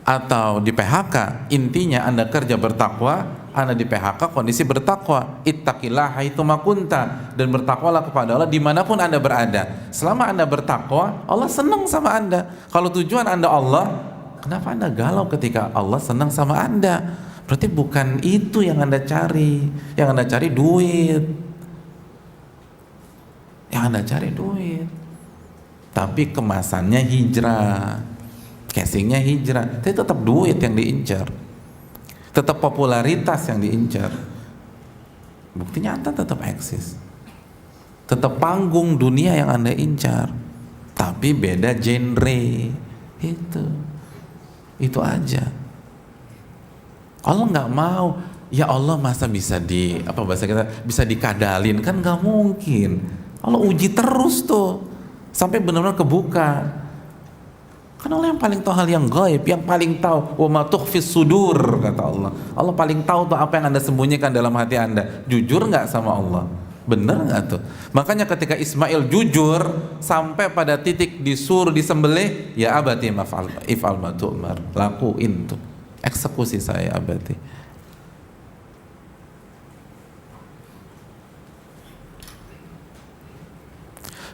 atau di PHK, intinya Anda kerja bertakwa, Anda di PHK kondisi bertakwa. Ittaqillah haitsuma kunta, dan bertakwalah kepada Allah dimanapun Anda berada. Selama Anda bertakwa, Allah senang sama Anda. Kalau tujuan Anda Allah, kenapa Anda galau ketika Allah senang sama Anda? Berarti bukan itu yang Anda cari. Yang Anda cari duit. Yang Anda cari duit. Tapi kemasannya hijrah, casingnya hijrah, tapi tetap duit yang diincar, tetap popularitas yang diincar. Buktinya Anda tetap eksis, tetap panggung dunia yang Anda incar, tapi beda genre. Itu aja. Allah nggak mau. Ya Allah, masa bisa bahasa kita, bisa dikadalin? Kan nggak mungkin. Allah uji terus tuh sampai benar-benar kebuka. Kan Allah yang paling tahu hal yang gaib, yang paling tahu wa ma tukhfis sudur, kata Allah. Allah paling tahu tuh apa yang Anda sembunyikan dalam hati Anda. Jujur nggak sama Allah? Bener nggak tuh? Makanya ketika Ismail jujur sampai pada titik disuruh disembelih, ya abati if'al ma tu'mar, lakuin tuh, eksekusi saya abati.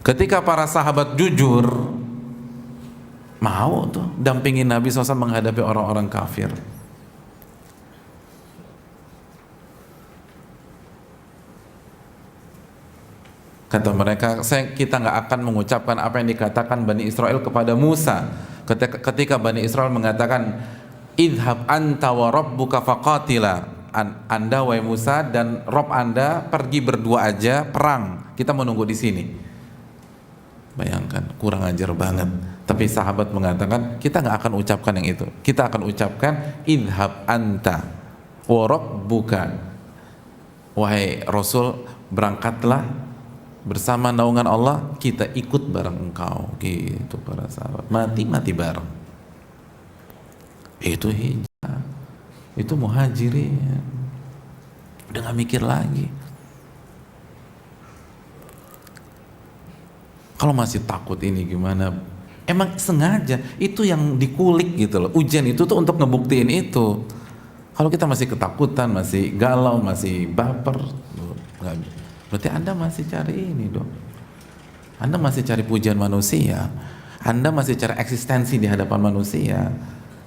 Ketika para sahabat jujur, mau tuh dampingin Nabi SAW menghadapi orang-orang kafir. Kata mereka, kita nggak akan mengucapkan apa yang dikatakan Bani Israel kepada Musa. Ketika Bani Israel mengatakan, idhab anta wa rabbuka faqatila, Anda wahai Musa dan Rob Anda pergi berdua aja perang, kita menunggu di sini. Bayangkan, kurang ajar banget. Tapi sahabat mengatakan, kita nggak akan ucapkan yang itu. Kita akan ucapkan idhab anta wa rabbuka, wahai Rasul, berangkatlah bersama naungan Allah, kita ikut bareng engkau. Gitu para sahabat, mati bareng. Itu hijrah, itu muhajirin. Udah nggak mikir lagi. Kalau masih takut ini gimana? Emang sengaja, itu yang dikulik gitu loh. Ujian itu tuh untuk ngebuktiin itu. Kalau kita masih ketakutan, masih galau, masih baper, berarti Anda masih cari ini dong. Anda masih cari pujian manusia. Anda masih cari eksistensi di hadapan manusia.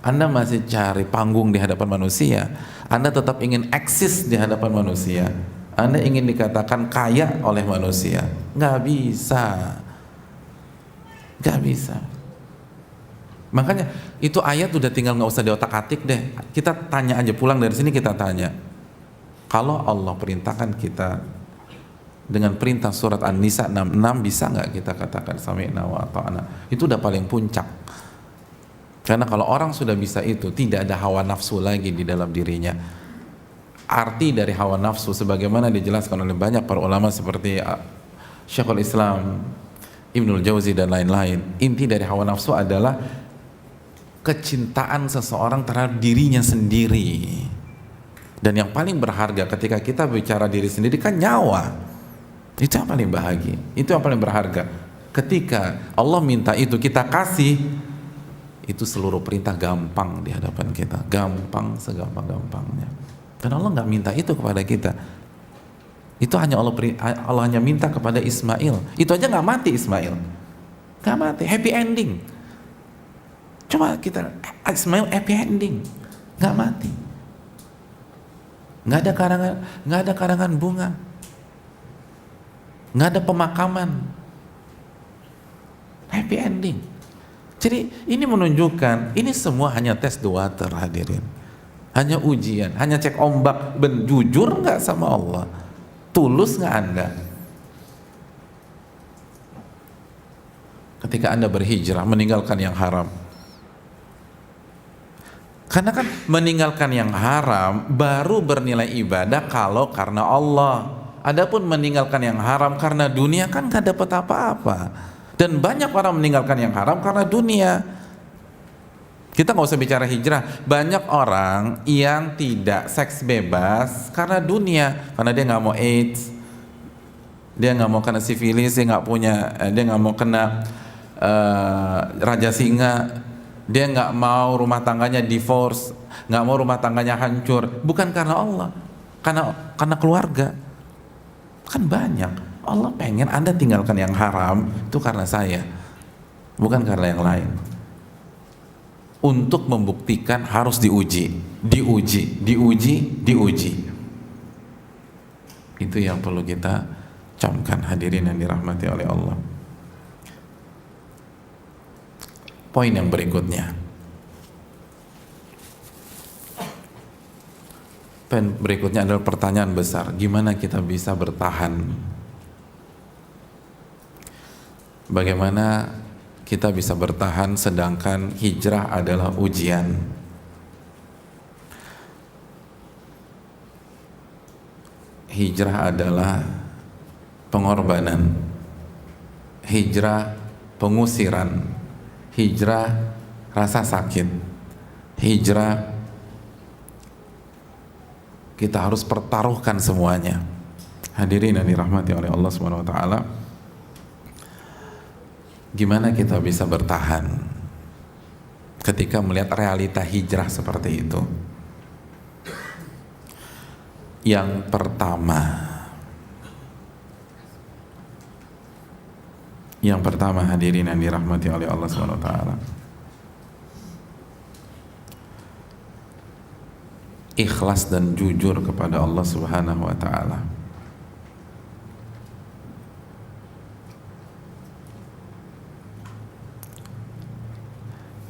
Anda masih cari panggung di hadapan manusia. Anda tetap ingin eksis di hadapan manusia. Anda ingin dikatakan kaya oleh manusia. Nggak bisa. Gak bisa. Makanya itu ayat udah tinggal nggak usah diotak-atik deh. Kita tanya aja, pulang dari sini kita tanya. Kalau Allah perintahkan kita dengan perintah surat An-Nisa 66, bisa nggak kita katakan sami'na wa ata'na? Itu udah paling puncak. Karena kalau orang sudah bisa itu, tidak ada hawa nafsu lagi di dalam dirinya. Arti dari hawa nafsu sebagaimana dijelaskan oleh banyak para ulama seperti Syekhul Islam Ibnul Jauzi dan lain-lain. Inti dari hawa nafsu adalah kecintaan seseorang terhadap dirinya sendiri. Dan yang paling berharga ketika kita bicara diri sendiri kan nyawa. Itu yang paling bahagia, itu yang paling berharga. Ketika Allah minta itu kita kasih, itu seluruh perintah gampang di hadapan kita. Gampang, segampang-gampangnya. Dan Allah nggak minta itu kepada kita. Itu hanya Allah hanya minta kepada Ismail. Itu aja nggak mati Ismail, nggak mati, happy ending. Coba kita, Ismail happy ending, nggak mati, nggak ada karangan bunga, nggak ada pemakaman, happy ending. Jadi ini menunjukkan ini semua hanya tes the water, hadirin. Hanya ujian, hanya cek ombak. Jujur nggak sama Allah? Tulus nggak Anda? Ketika Anda berhijrah, meninggalkan yang haram. Karena kan meninggalkan yang haram baru bernilai ibadah kalau karena Allah. Adapun meninggalkan yang haram karena dunia kan gak dapat apa-apa. Dan banyak orang meninggalkan yang haram karena dunia. Kita nggak usah bicara hijrah. Banyak orang yang tidak seks bebas karena dunia, karena dia nggak mau AIDS, dia nggak mau kena sifilis, dia nggak mau kena raja singa, dia nggak mau rumah tangganya divorce, nggak mau rumah tangganya hancur. Bukan karena Allah, karena keluarga. Kan banyak. Allah pengen Anda tinggalkan yang haram itu karena saya, bukan karena yang lain. Untuk membuktikan harus diuji. Itu yang perlu kita camkan, hadirin yang dirahmati oleh Allah. Poin yang berikutnya. Poin berikutnya adalah pertanyaan besar. Gimana kita bisa bertahan? Bagaimana kita bisa bertahan sedangkan hijrah adalah ujian? Hijrah adalah pengorbanan. Hijrah pengusiran. Hijrah rasa sakit. Hijrah kita harus pertaruhkan semuanya. Hadirin yang dirahmati oleh Allah Subhanahu wa taala. Gimana kita bisa bertahan ketika melihat realita hijrah seperti itu? Yang pertama hadirin yang dirahmati oleh Allah Subhanahu wa taala, ikhlas dan jujur kepada Allah Subhanahu wa taala.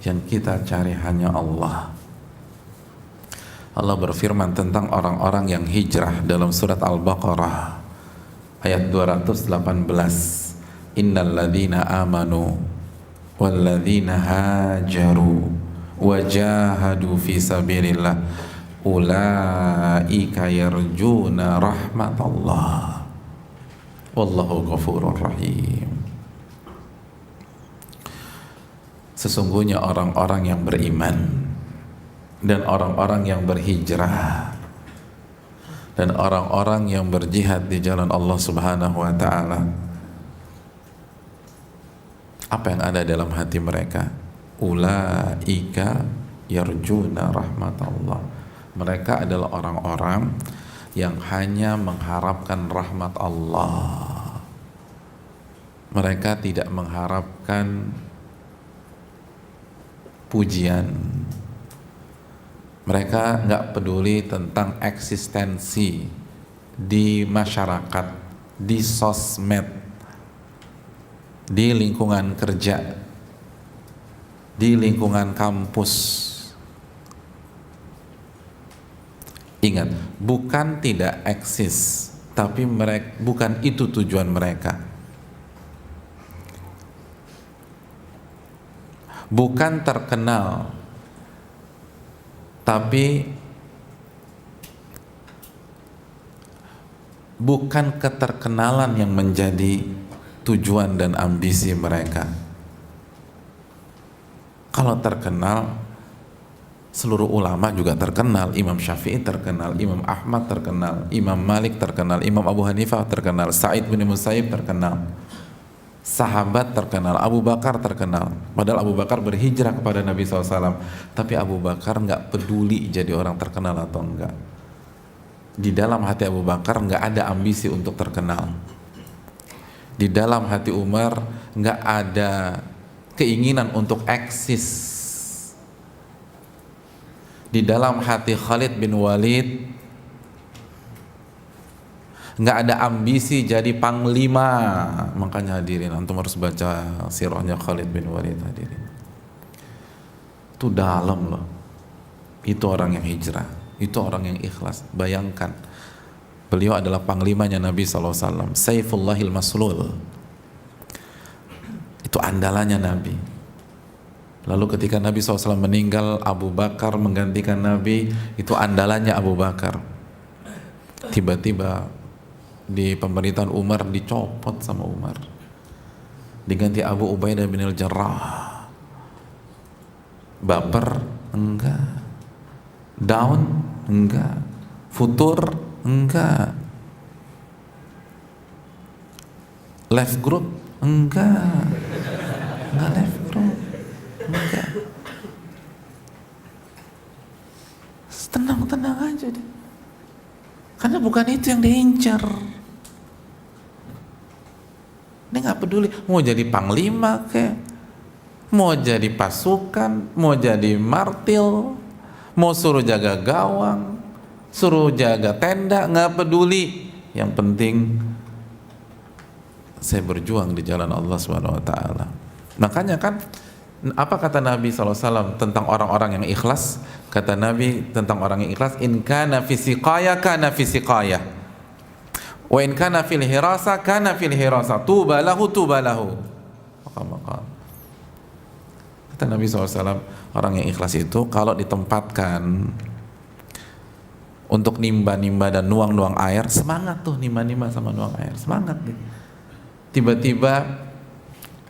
Yang kita cari hanya Allah. Allah berfirman tentang orang-orang yang hijrah dalam surat Al-Baqarah ayat 218. Innal ladzina amanu wal ladzina hajaru wajahadu fi sabilillah ulaika yarjuna rahmatallah wallahu ghafurur rahim. Sesungguhnya orang-orang yang beriman dan orang-orang yang berhijrah dan orang-orang yang berjihad di jalan Allah Subhanahu wa taala, apa yang ada dalam hati mereka? Ulaika yarjuna rahmatallah. Mereka adalah orang-orang yang hanya mengharapkan rahmat Allah. Mereka tidak mengharapkan pujian. Mereka nggak peduli tentang eksistensi di masyarakat, di sosmed, di lingkungan kerja, di lingkungan kampus. Ingat, bukan tidak eksis, tapi bukan itu tujuan mereka. Bukan terkenal, tapi bukan keterkenalan yang menjadi tujuan dan ambisi mereka. Kalau terkenal, seluruh ulama juga terkenal. Imam Syafi'i terkenal, Imam Ahmad terkenal, Imam Malik terkenal, Imam Abu Hanifah terkenal, Sa'id bin Musayyib terkenal, sahabat terkenal, Abu Bakar terkenal. Padahal Abu Bakar berhijrah kepada Nabi SAW, tapi Abu Bakar nggak peduli jadi orang terkenal atau enggak. Di dalam hati Abu Bakar nggak ada ambisi untuk terkenal. Di dalam hati Umar nggak ada keinginan untuk eksis. Di dalam hati Khalid bin Walid nggak ada ambisi jadi panglima. Makanya hadirin, antum harus baca sirahnya Khalid bin Walid, hadirin. Itu dalam loh. Itu orang yang hijrah, itu orang yang ikhlas. Bayangkan, beliau adalah panglimanya Nabi SAW, Saifullahil Maslul. Itu andalannya Nabi. Lalu ketika Nabi SAW meninggal, Abu Bakar menggantikan Nabi. Itu andalannya Abu Bakar. Tiba-tiba di pemerintahan Umar dicopot sama Umar, diganti Abu Ubaidah bin al-Jarrah. Baper? Enggak. Down? Enggak. Futur? Enggak. Left group? Enggak. Enggak left group. Enggak. Tenang-tenang aja deh. Karena bukan itu yang diincar. Dia nggak peduli mau jadi panglima kek, mau jadi pasukan, mau jadi martil, mau suruh jaga gawang, suruh jaga tenda, nggak peduli. Yang penting saya berjuang di jalan Allah Subhanahu Wa Taala. Makanya kan apa kata Nabi SAW tentang orang-orang yang ikhlas? Kata Nabi tentang orang yang ikhlas, in kana fi siqaya kana fi siqaya, wa in kana fil hirasa kana fil hirasa, tuba lahu tuba lahu. Maka kata Nabi SAW, orang yang ikhlas itu kalau ditempatkan untuk nimba-nimba dan nuang-nuang air, semangat tuh nimba-nimba sama nuang air, semangat nih. Tiba-tiba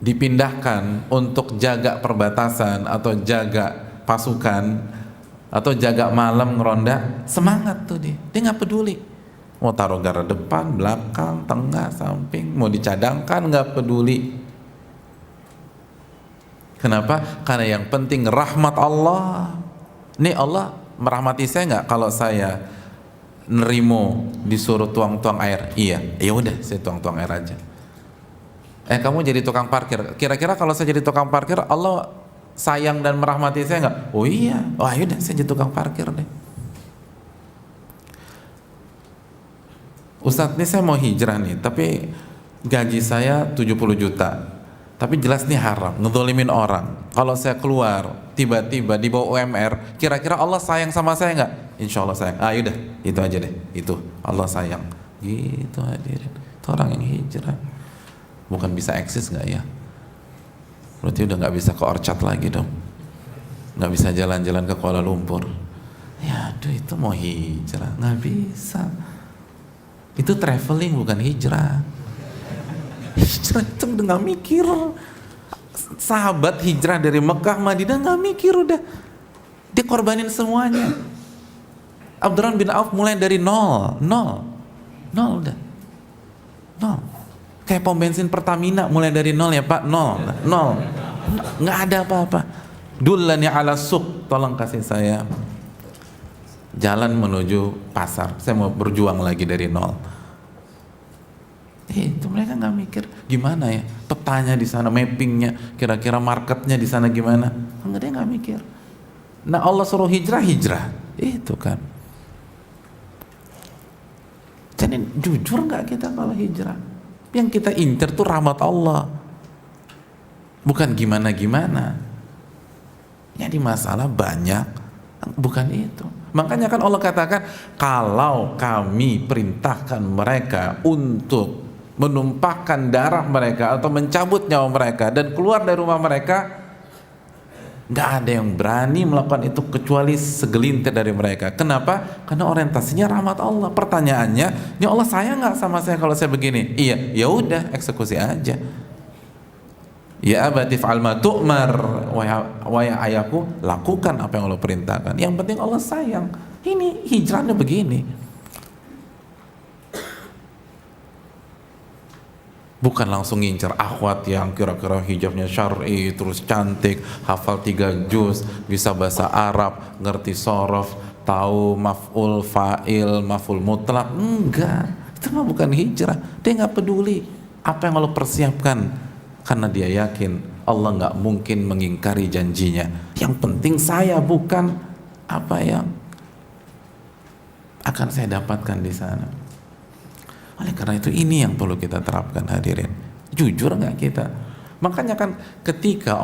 dipindahkan untuk jaga perbatasan atau jaga pasukan atau jaga malam ngeronda, semangat tuh dia nggak peduli mau taruh garda depan, belakang, tengah, samping, mau dicadangkan, nggak peduli. Kenapa? Karena yang penting rahmat Allah. Nih Allah merahmati saya nggak kalau saya nerimo disuruh tuang-tuang air? Iya, ya udah saya tuang-tuang air aja. Kamu jadi tukang parkir. Kira-kira kalau saya jadi tukang parkir, Allah sayang dan merahmati saya nggak? Oh iya. Oh yaudah, saya jadi tukang parkir deh. Ustadz, ini saya mau hijrah nih, tapi gaji saya 70 juta. Tapi jelas nih haram, ngedzolimin orang. Kalau saya keluar, tiba-tiba di bawah UMR, kira-kira Allah sayang sama saya nggak? Insya Allah sayang. Yaudah, itu aja deh. Itu Allah sayang. Gitu hadirin. Itu orang yang hijrah. Bukan bisa eksis nggak ya? Berarti udah nggak bisa ke Orchard lagi dong, nggak bisa jalan-jalan ke Kuala Lumpur. Ya aduh, itu mau hijrah nggak bisa. Itu traveling bukan hijrah. Hijrah itu udah nggak mikir. Sahabat hijrah dari Mekah Madinah nggak mikir, udah dia korbanin semuanya. Abdurrahman bin Auf mulai dari nol udah nol. Kayak pom bensin Pertamina mulai dari nol ya Pak, nol, nggak ada apa-apa. Dullani ala suq, tolong kasih saya jalan menuju pasar, saya mau berjuang lagi dari nol. Itu mereka nggak mikir gimana ya petanya di sana, mappingnya, kira-kira marketnya di sana gimana, nggak, dia nggak mikir. Nah Allah suruh hijrah itu kan. Jadi jujur nggak kita kalau hijrah? Yang kita incer tuh rahmat Allah, bukan gimana-gimana. Jadi masalah banyak, bukan itu. Makanya kan Allah katakan, kalau kami perintahkan mereka untuk menumpahkan darah mereka atau mencabut nyawa mereka dan keluar dari rumah mereka, nggak ada yang berani melakukan itu kecuali segelintir dari mereka. Kenapa? Karena orientasinya rahmat Allah. Pertanyaannya, ya Allah sayang nggak sama saya kalau saya begini? Iya, ya udah eksekusi aja. Ya abati fa'al ma tu'mar, wahai ayahku, lakukan apa yang Allah perintahkan. Yang penting Allah sayang. Ini hijrahnya begini. Bukan langsung ngincer akhwat yang kira-kira hijabnya syar'i, terus cantik, hafal 3 juz, bisa bahasa Arab, ngerti sorof, tahu maf'ul fa'il, maf'ul mutlak. Enggak, itu mah bukan hijrah. Dia nggak peduli apa yang Allah persiapkan, karena dia yakin Allah nggak mungkin mengingkari janjinya. Yang penting saya, bukan apa yang akan saya dapatkan di sana. Oleh karena itu ini yang perlu kita terapkan hadirin. Jujur nggak kita? Makanya kan ketika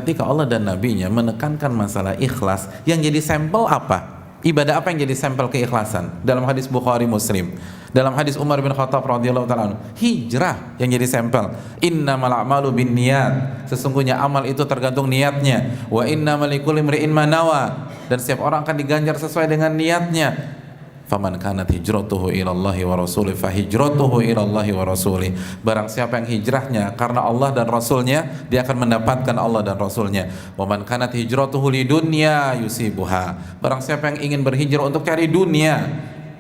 ketika Allah dan Nabi-Nya menekankan masalah ikhlas, yang jadi sampel apa? Ibadah apa yang jadi sampel keikhlasan? Dalam hadis Bukhari Muslim, dalam hadis Umar bin Khattab radhiyallahu ta'ala anhu, hijrah yang jadi sampel. Innamal a'malu binniyat, sesungguhnya amal itu tergantung niatnya. Wa innamal likulli imri'in ma nawa, dan setiap orang akan diganjar sesuai dengan niatnya. Faman kanat hijratuhu ilallahi wa rasulih fahijratuhu ilallahi wa rasulih. Barang siapa yang hijrahnya karena Allah dan Rasulnya, dia akan mendapatkan Allah dan Rasulnya. Waman kanat hijratuhu lidunya yusibuha. Barang siapa yang ingin berhijrah untuk cari dunia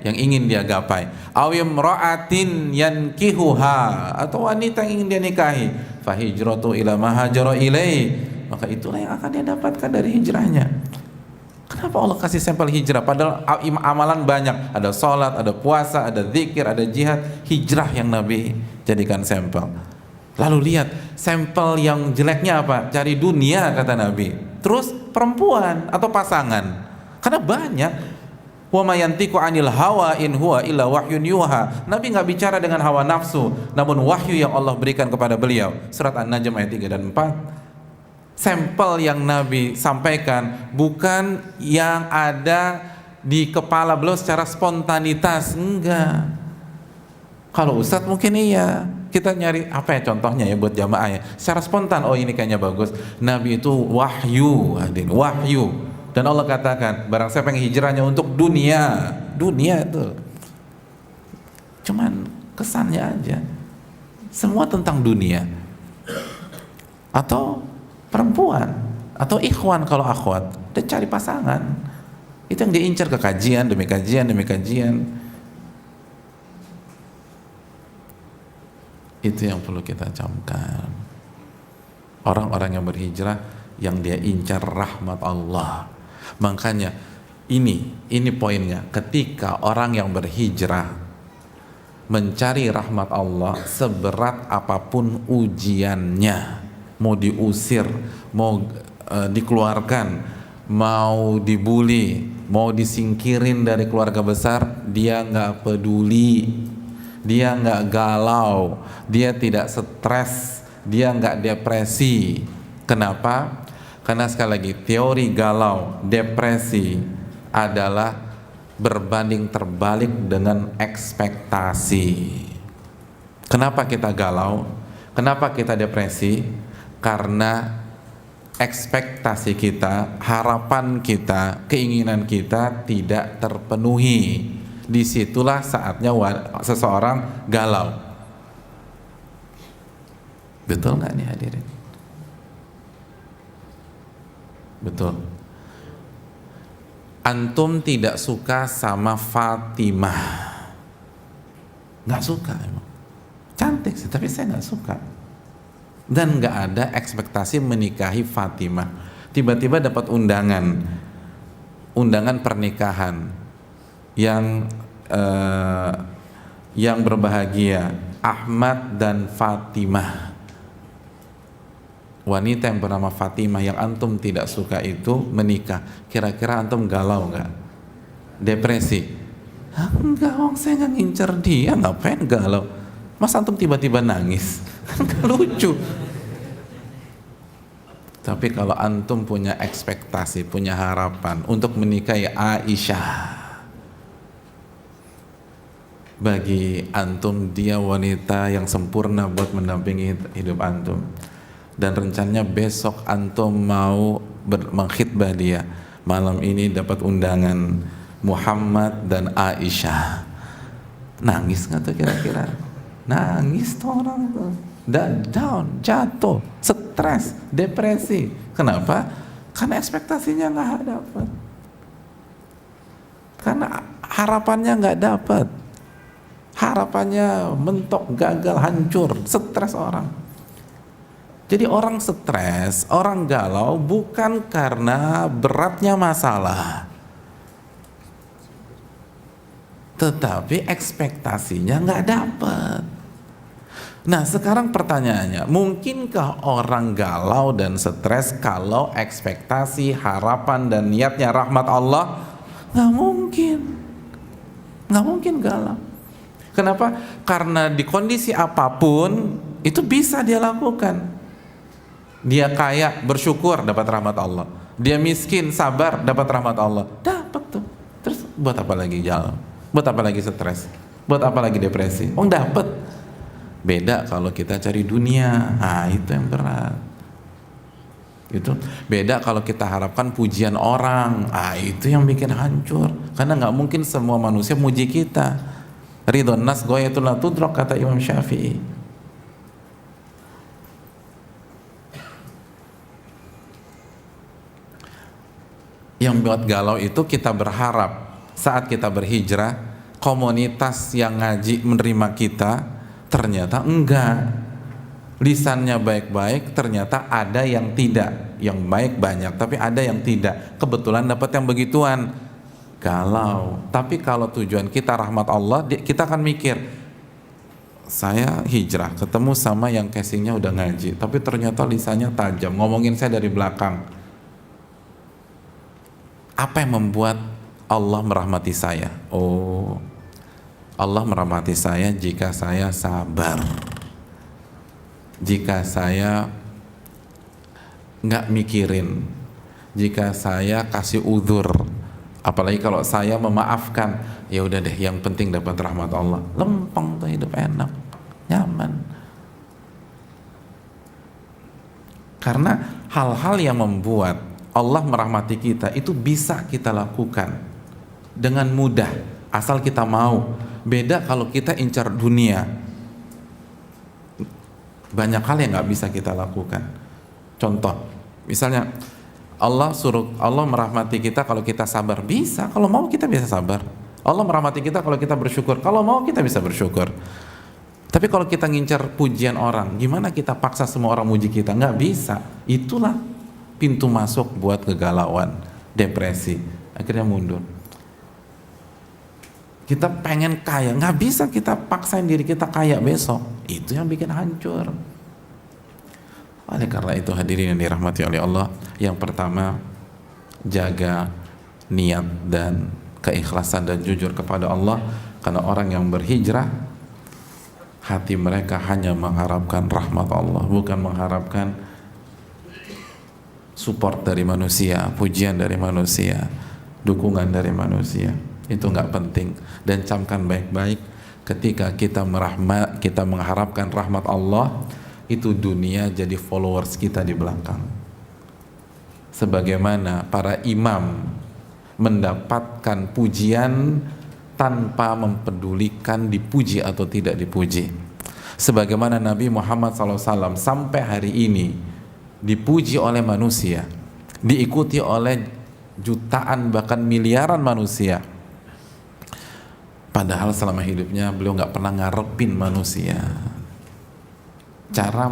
yang ingin dia gapai, aw imra'atin yankihuha, atau wanita yang ingin dia nikahi, fahijratu ila ma hajara ilai, maka itulah yang akan dia dapatkan dari hijrahnya. Kenapa Allah kasih sampel hijrah? Padahal amalan banyak, ada sholat, ada puasa, ada zikir, ada jihad. Hijrah yang Nabi jadikan sampel. Lalu lihat sampel yang jeleknya apa? Cari dunia kata Nabi. Terus perempuan atau pasangan. Karena banyak. Wa may yantiqu 'anil hawa in huwa illa wahyun yuha. Nabi nggak bicara dengan hawa nafsu, namun wahyu yang Allah berikan kepada beliau. Surat An-Najm ayat 3 dan 4. Sampel yang Nabi sampaikan bukan yang ada di kepala beliau secara spontanitas, enggak. Kalau Ustadz mungkin iya, kita nyari apa ya contohnya ya buat jamaah ya, secara spontan, oh ini kayaknya bagus. Nabi itu wahyu, hadirin, wahyu. Dan Allah katakan, barang siapa yang hijrahnya untuk dunia itu cuman kesannya aja, semua tentang dunia, atau perempuan, atau ikhwan kalau akhwat, dan cari pasangan. Itu yang diincar ke kajian demi kajian demi kajian. Itu yang perlu kita camkan. Orang-orang yang berhijrah, yang dia incar rahmat Allah. Makanya ini poinnya. Ketika orang yang berhijrah mencari rahmat Allah, seberat apapun ujiannya, mau diusir, mau dikeluarkan, mau dibully, mau disingkirin dari keluarga besar, dia nggak peduli, dia nggak galau, dia tidak stres, dia nggak depresi. Kenapa? Karena sekali lagi, teori galau, depresi adalah berbanding terbalik dengan ekspektasi. Kenapa kita galau? Kenapa kita depresi? Karena ekspektasi kita, harapan kita, keinginan kita tidak terpenuhi. Disitulah saatnya seseorang galau. Betul nggak nih hadirin? Betul. Antum tidak suka sama Fatimah, nggak suka emang. Cantik sih, tapi saya nggak suka. Dan nggak ada ekspektasi menikahi Fatimah. Tiba-tiba dapat undangan pernikahan yang berbahagia, Ahmad dan Fatimah. Wanita yang bernama Fatimah yang antum tidak suka itu menikah. Kira-kira antum galau nggak? Depresi? Enggak, saya nggak ngincer dia, ngapain galau? Mas antum tiba-tiba nangis? Kan gak lucu. Tapi kalau antum punya ekspektasi, punya harapan untuk menikahi Aisyah, bagi antum dia wanita yang sempurna buat mendampingi hidup antum, dan rencananya besok antum mau mengkhitbah dia, malam ini dapat undangan Muhammad dan Aisyah, nangis nggak tuh kira-kira? Nangis tuh orang tuh, down, jatuh, stres, depresi. Kenapa? Karena ekspektasinya nggak dapat, karena harapannya nggak dapat, harapannya mentok, gagal, hancur, stres orang. Jadi orang stres, orang galau bukan karena beratnya masalah, tetapi ekspektasinya nggak dapat. Nah sekarang pertanyaannya, mungkinkah orang galau dan stres kalau ekspektasi, harapan dan niatnya rahmat Allah? Nggak mungkin, nggak mungkin galau. Kenapa? Karena di kondisi apapun itu bisa dia lakukan. Dia kaya, bersyukur, dapat rahmat Allah. Dia miskin, sabar, dapat rahmat Allah. Dapat tuh. Terus buat apa lagi jalan? Buat apa lagi stres? Buat apa lagi depresi? Oh, dapat. Beda kalau kita cari dunia. Ah, itu yang berat. Itu beda kalau kita harapkan pujian orang. Ah, itu yang bikin hancur. Karena nggak mungkin semua manusia muji kita. Ridhon nas ghayatul la tudrak, kata Imam Syafi'i. Yang buat galau itu kita berharap saat kita berhijrah komunitas yang ngaji menerima kita, ternyata enggak. Lisannya baik-baik, ternyata ada yang tidak. Yang baik banyak, tapi ada yang tidak. Kebetulan dapat yang begituan, galau. Tapi kalau tujuan kita rahmat Allah, kita akan mikir, saya hijrah ketemu sama yang casingnya udah ngaji, tapi ternyata lisannya tajam, ngomongin saya dari belakang. Apa yang membuat Allah merahmati saya? Oh, Allah merahmati saya jika saya sabar, jika saya nggak mikirin, jika saya kasih uzur, apalagi kalau saya memaafkan. Ya udah deh, yang penting dapat rahmat Allah. Lempeng tuh, hidup enak, nyaman. Karena hal-hal yang membuat Allah merahmati kita itu bisa kita lakukan dengan mudah asal kita mau. Beda kalau kita incar dunia, banyak hal yang nggak bisa kita lakukan. Contoh, misalnya Allah merahmati kita kalau kita sabar, bisa. Kalau mau kita bisa sabar. Allah merahmati kita kalau kita bersyukur, kalau mau kita bisa bersyukur. Tapi kalau kita ngincar pujian orang, gimana kita paksa semua orang muji kita? Nggak bisa. Itulah pintu masuk buat kegalauan, depresi, akhirnya mundur. Kita pengen kaya, nggak bisa kita paksain diri kita kaya besok. Itu yang bikin hancur. Oleh karena itu hadirin yang dirahmati oleh Allah, yang pertama jaga niat dan keikhlasan dan jujur kepada Allah. Karena orang yang berhijrah, hati mereka hanya mengharapkan rahmat Allah, bukan mengharapkan support dari manusia, pujian dari manusia, dukungan dari manusia. Itu nggak penting. Dan camkan baik-baik, ketika kita mengharapkan rahmat Allah, itu dunia jadi followers kita di belakang. Sebagaimana para imam mendapatkan pujian tanpa mempedulikan dipuji atau tidak dipuji. Sebagaimana Nabi Muhammad SAW sampai hari ini dipuji oleh manusia, diikuti oleh jutaan bahkan miliaran manusia, padahal selama hidupnya beliau nggak pernah ngarepin manusia. Cara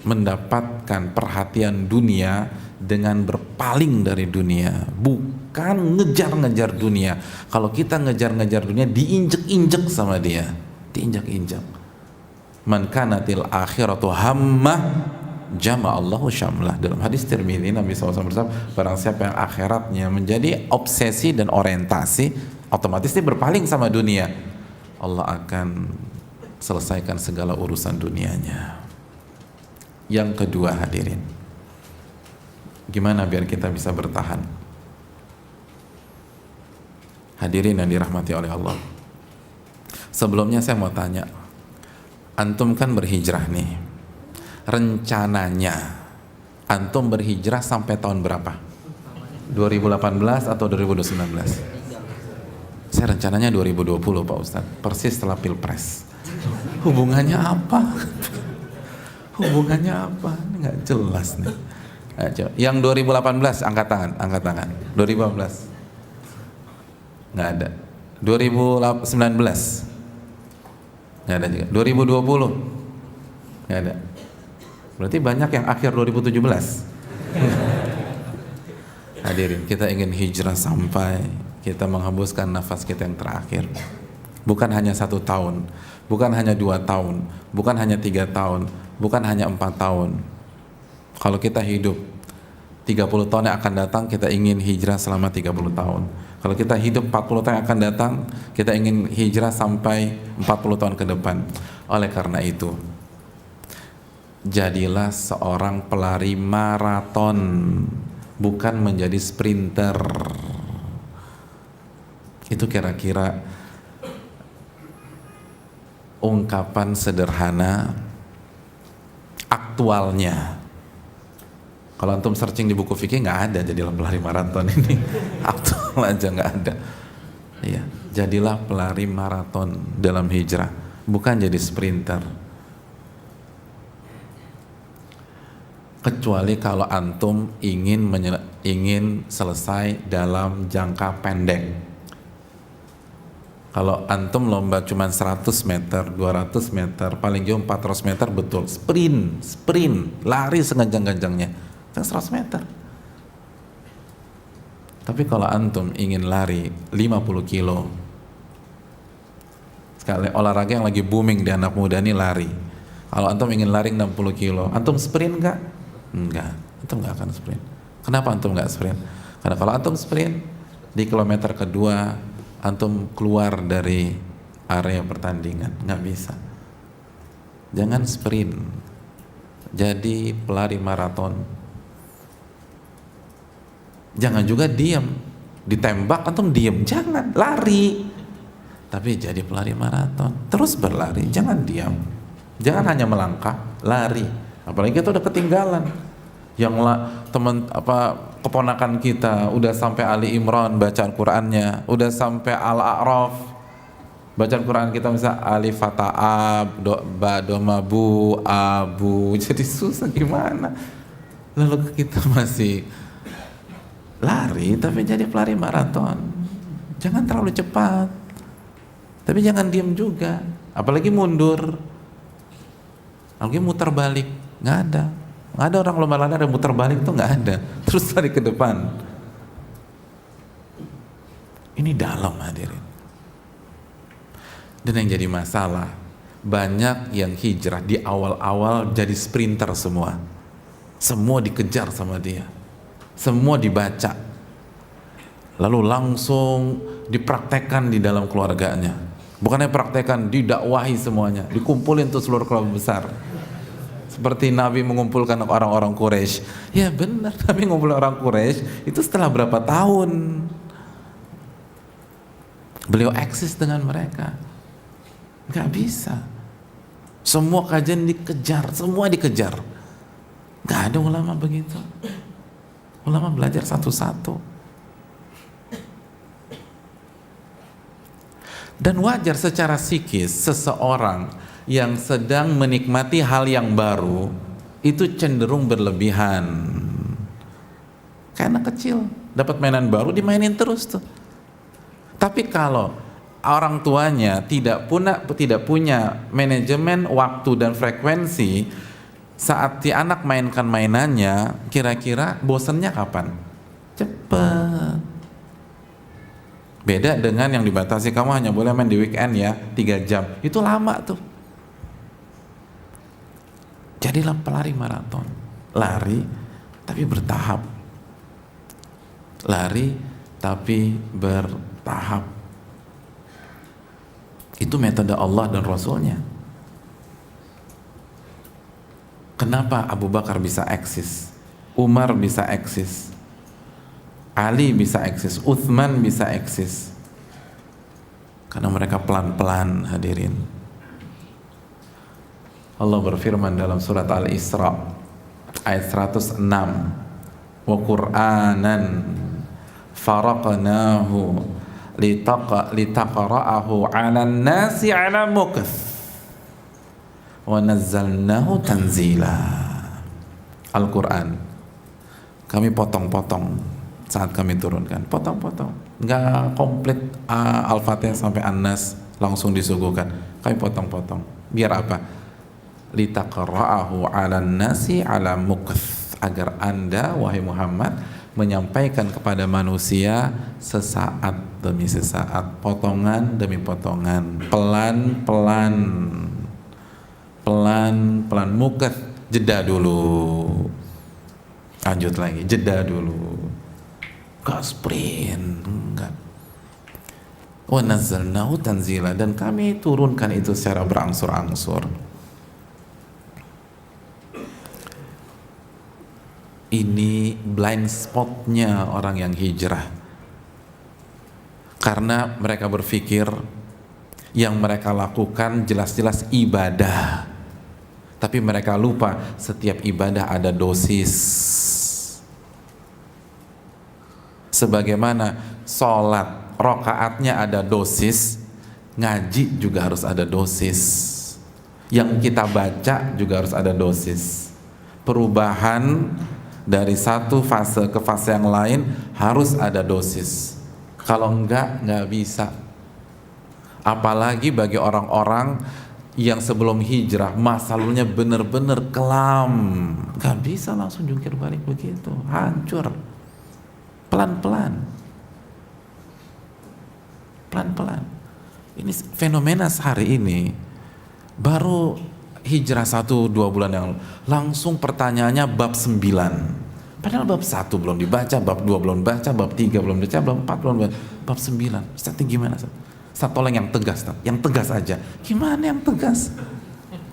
mendapatkan perhatian dunia dengan berpaling dari dunia, bukan ngejar-ngejar dunia. Kalau kita ngejar-ngejar dunia, diinjek-injek sama dia, diinjak-injak. Man kanatil akhiratu hammah jama'allahu syamlah. Dalam hadis Tirmidzi Nabi SAW bersabda, barang siapa yang akhiratnya menjadi obsesi dan orientasi, otomatis dia berpaling sama dunia. Allah akan selesaikan segala urusan dunianya. Yang kedua hadirin, gimana biar kita bisa bertahan? Hadirin yang dirahmati oleh Allah, sebelumnya saya mau tanya, antum kan berhijrah nih, rencananya antum berhijrah sampai tahun berapa? 2018 atau 2019? Saya rencananya 2020 Pak Ustadz, persis setelah Pilpres. Hubungannya apa? Hubungannya apa? Ini nggak jelas nih. Yang 2018 angkat tangan. 2018 nggak ada. 2019 nggak ada juga. 2020 nggak ada. Berarti banyak yang akhir 2017. Hadirin, kita ingin hijrah sampai kita menghembuskan nafas kita yang terakhir. Bukan hanya 1 tahun, bukan hanya 2 tahun, bukan hanya 3 tahun, bukan hanya 4 tahun. Kalau kita hidup 30 tahun yang akan datang, kita ingin hijrah selama 30 tahun. Kalau kita hidup 40 tahun yang akan datang, kita ingin hijrah sampai 40 tahun ke depan. Oleh karena itu, jadilah seorang pelari maraton, bukan menjadi sprinter. Itu kira-kira ungkapan sederhana aktualnya. Kalau antum searching di buku fikih nggak ada jadilah pelari maraton ini. Aktual aja nggak ada. Iya, jadilah pelari maraton dalam hijrah, bukan jadi sprinter. Kecuali kalau antum ingin selesai dalam jangka pendek. Kalau antum lomba cuma 100 meter, 200 meter, paling jauh 400 meter, betul. Sprint, lari seganjang-ganjangnya. 100 meter. Tapi kalau antum ingin lari 50 kilo, sekali olahraga yang lagi booming di anak muda ini lari. Kalau antum ingin lari 60 kilo, antum sprint nggak? Enggak, antum nggak akan sprint. Kenapa antum nggak sprint? Karena kalau antum sprint, di kilometer kedua, antum keluar dari area pertandingan, nggak bisa. Jangan sprint, jadi pelari maraton. Jangan juga diam, ditembak antum diam, jangan, lari. Tapi jadi pelari maraton, terus berlari, jangan diam, jangan hanya melangkah, lari. Apalagi kita udah ketinggalan. Yang keponakan kita udah sampai Ali Imran bacaan Qur'annya, udah sampai Al-A'raf bacaan Qur'an kita, misal alif fata'ab ba doma bu abu, jadi susah gimana. Lalu kita masih lari tapi jadi pelari maraton. Jangan terlalu cepat, tapi jangan diam juga, apalagi mundur, apalagi muter balik. Nggak ada orang lomba lari ada muter balik, tuh nggak ada, terus lari ke depan. Ini dalam, hadirin. Dan yang jadi masalah, banyak yang hijrah di awal-awal jadi sprinter semua dikejar sama dia, semua dibaca, lalu langsung dipraktekkan di dalam keluarganya. Bukannya praktekkan, didakwahi semuanya, dikumpulin tuh seluruh keluarga besar. Seperti Nabi mengumpulkan orang-orang Quraisy. Ya benar, Nabi mengumpulkan orang Quraisy itu setelah berapa tahun beliau eksis dengan mereka. Gak bisa. Semua kajian dikejar, semua dikejar. Gak ada ulama begitu. Ulama belajar satu-satu. Dan wajar secara psikis seseorang yang sedang menikmati hal yang baru itu cenderung berlebihan. Kayak anak kecil dapat mainan baru dimainin terus tuh. Tapi kalau orang tuanya tidak punya manajemen waktu dan frekuensi, saat si anak mainkan mainannya, kira-kira bosennya kapan? Cepet. Beda dengan yang dibatasi, kamu hanya boleh main di weekend ya 3 jam, itu lama tuh. Jadilah pelari maraton, lari tapi bertahap, lari tapi bertahap. Itu metode Allah dan Rasulnya. Kenapa Abu Bakar bisa eksis, Umar bisa eksis, Ali bisa eksis, Utsman bisa eksis? Karena mereka pelan-pelan, hadirin. Allah berfirman dalam surat Al-Isra ayat 106, wa Qur'anan faraqnahu litaqra'ahu 'alan nasi 'ala mukth wa nazzalnahu tanzila. Al-Quran kami potong-potong saat kami turunkan, potong-potong, nggak komplit Al-Fatihah sampai An-Nas langsung disuguhkan, kami potong-potong. Biar apa? Litaqra'ahu 'alan nasi 'ala mukth, agar Anda wahai Muhammad menyampaikan kepada manusia sesaat demi sesaat, potongan demi potongan, pelan-pelan, pelan-pelan. Mukth, jeda dulu, lanjut lagi, jeda dulu, gak sprint, enggak. Wa nazzalnahu tanzila, dan kami turunkan itu secara berangsur-angsur. Ini blind spotnya orang yang hijrah, karena mereka berpikir yang mereka lakukan jelas-jelas ibadah, tapi mereka lupa setiap ibadah ada dosis. Sebagaimana sholat rokaatnya ada dosis, ngaji juga harus ada dosis, yang kita baca juga harus ada dosis. Perubahan dari satu fase ke fase yang lain harus ada dosis. Kalau enggak bisa. Apalagi bagi orang-orang yang sebelum hijrah masa lalunya benar-benar kelam, nggak bisa langsung jungkir balik begitu, hancur. Pelan-pelan. Ini fenomena hari ini. Baru hijrah 1-2 bulan yang langsung pertanyaannya bab 9, padahal bab 1 belum dibaca, bab 2 belum baca, bab 3 belum baca, bab 4 belum baca, bab 9. Ustaz, gimana Ustaz? Ustaz, tolong yang tegas, Ustaz. Yang tegas aja. Gimana yang tegas?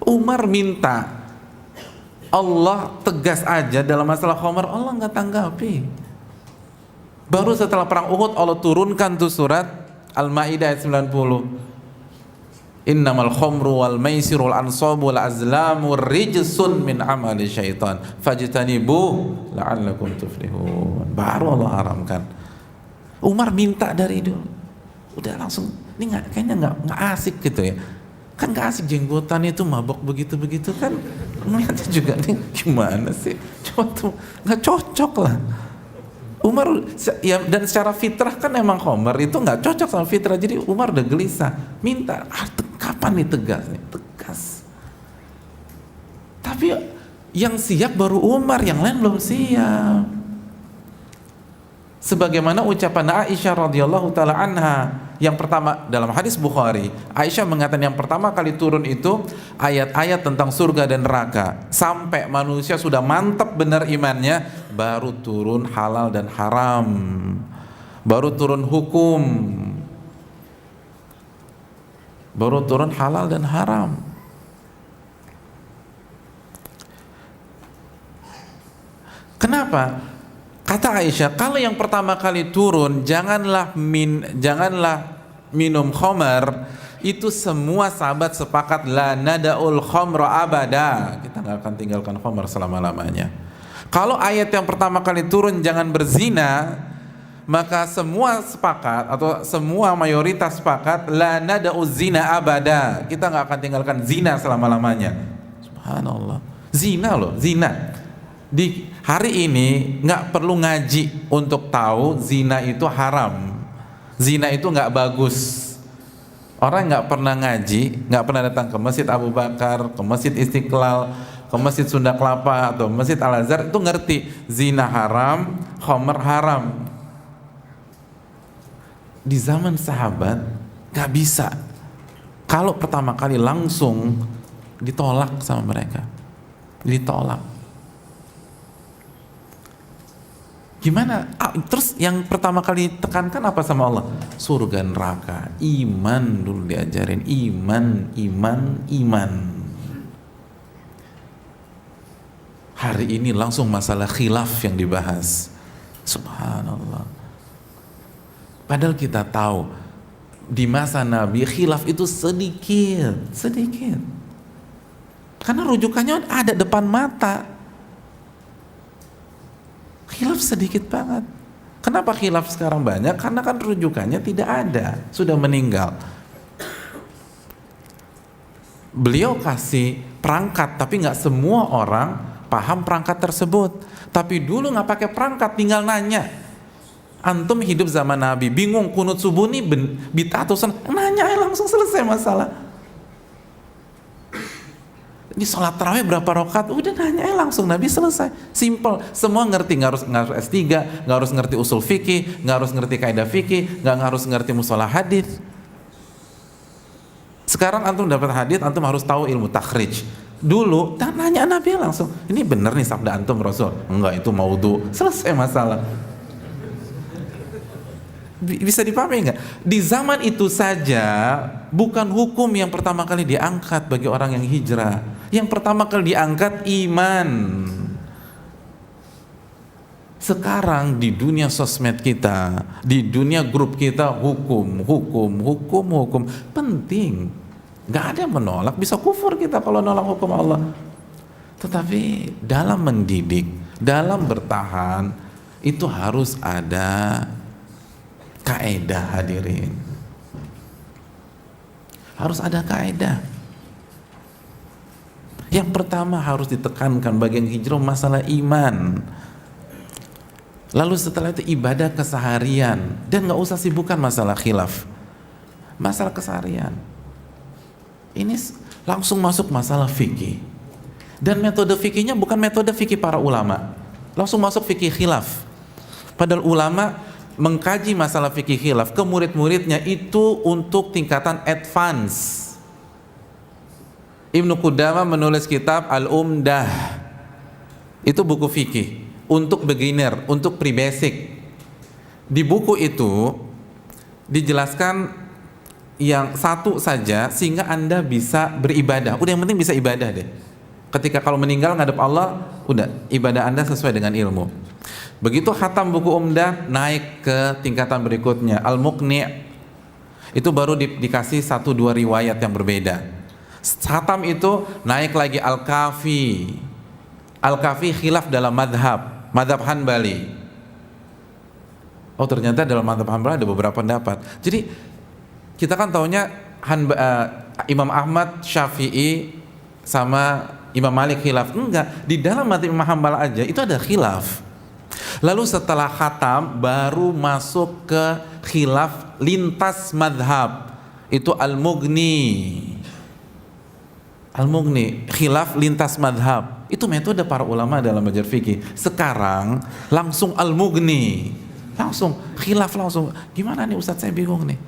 Umar minta Allah tegas aja dalam masalah khamar, Allah nggak tanggapi. Baru setelah perang Uhud Allah turunkan tuh surat Al-Maidah ayat 90. Innamal khamru wal maisiru wal ansabu wal azlamu rijsun min amali syaitan fajtanibu la'allakum tuflihun. Baru Allah haramkan. Umar minta dari dulu. Udah langsung, ini kayaknya nggak asik gitu ya. Kan nggak asik jenggotan itu mabok begitu-begitu kan. Melihatnya juga nih gimana sih? Coba tuh nggak cocok lah. Umar ya, dan secara fitrah kan emang khamar itu nggak cocok sama fitrah, jadi Umar udah gelisah, minta kapan nih tegas nih? Tegas. Tapi yang siap baru Umar, yang lain belum siap. Sebagaimana ucapan Aisyah radhiyallahu taala anha yang pertama dalam hadis Bukhari, Aisyah mengatakan yang pertama kali turun itu ayat-ayat tentang surga dan neraka, sampai manusia sudah mantap benar imannya, baru turun halal dan haram, baru turun hukum, baru turun halal dan haram. Kenapa? Kata Aisyah, kalau yang pertama kali turun janganlah minum khamar, itu semua sahabat sepakat la nada'ul khamra abada, kita nggak akan tinggalkan khamar selama-lamanya. Kalau ayat yang pertama kali turun jangan berzina, maka semua sepakat atau semua mayoritas sepakat la nada'uz zina abada, kita nggak akan tinggalkan zina selama-lamanya. Subhanallah, zina loh, zina. Di hari ini nggak perlu ngaji untuk tahu zina itu haram, zina itu nggak bagus. Orang nggak pernah ngaji, nggak pernah datang ke Masjid Abu Bakar, ke Masjid Istiqlal, ke Masjid Sunda Kelapa atau Masjid Al Azhar itu ngerti zina haram, khamr haram. Di zaman sahabat nggak bisa. Kalau pertama kali langsung ditolak sama mereka, ditolak. Gimana? Terus yang pertama kali tekankan apa sama Allah? Surga neraka, iman dulu diajarin, iman. Hari ini langsung masalah khilaf yang dibahas. Subhanallah. Padahal kita tahu di masa Nabi khilaf itu sedikit. Karena rujukannya ada depan mata. Khilaf sedikit banget. Kenapa khilaf sekarang banyak? Karena kan rujukannya tidak ada, sudah meninggal. Beliau kasih perangkat, tapi nggak semua orang paham perangkat tersebut. Tapi dulu nggak pakai perangkat, tinggal nanya. Antum hidup zaman Nabi, bingung kunut subuh nih bid'ah atau nanya langsung selesai masalah. Ini sholat tarawih berapa rakaat? Udah nanya langsung, Nabi selesai. Simple, semua ngerti, nggak harus S3, nggak harus ngerti usul fikih, nggak harus ngerti kaidah fikih, nggak harus ngerti mustalah hadis. Sekarang antum dapat hadis, antum harus tahu ilmu takhrij. Dulu nanya Nabi langsung, ini bener nih sabda antum Rasul? Enggak, itu maudhu. Selesai masalah. Bisa dipahami nggak? Di zaman itu saja bukan hukum yang pertama kali diangkat bagi orang yang hijrah. Yang pertama kali diangkat iman. Sekarang di dunia sosmed kita, di dunia grup kita, hukum. Penting. Nggak ada yang menolak, bisa kufur kita kalau nolak hukum Allah. Tetapi dalam mendidik, dalam bertahan, itu harus ada kaedah, hadirin. Harus ada kaedah. Yang pertama harus ditekankan bagian hijrah masalah iman. Lalu setelah itu ibadah keseharian, dan nggak usah sibukkan masalah khilaf, masalah keseharian. Ini langsung masuk masalah fikih, dan metode fikihnya bukan metode fikih para ulama, langsung masuk fikih khilaf. Padahal ulama mengkaji masalah fikih khilaf ke murid-muridnya itu untuk tingkatan advance. Ibnu Qudamah menulis kitab Al-Umdah, itu buku fikih untuk beginner, untuk pre-basic. Di buku itu dijelaskan yang satu saja sehingga Anda bisa beribadah. Udah, yang penting bisa ibadah deh. Ketika kalau meninggal ngadep Allah, udah ibadah Anda sesuai dengan ilmu. Begitu khatam buku Umdah, naik ke tingkatan berikutnya Al-Muqni'. Itu baru dikasih 1-2 riwayat yang berbeda. Khatam itu naik lagi Al-Kafi. Al-Kafi khilaf dalam madhab Hanbali. Oh, ternyata dalam madhab Hanbali ada beberapa pendapat. Jadi kita kan taunya Imam Ahmad, Syafi'i sama Imam Malik khilaf. Enggak, di dalam madhab Imam Hanbal aja itu ada khilaf. Lalu setelah khatam baru masuk ke khilaf lintas madhab, itu Al-Mughni, khilaf lintas madhab. Itu metode para ulama dalam belajar fikih. Sekarang langsung Al-Mughni, langsung khilaf, langsung gimana nih Ustadz, saya bingung nih.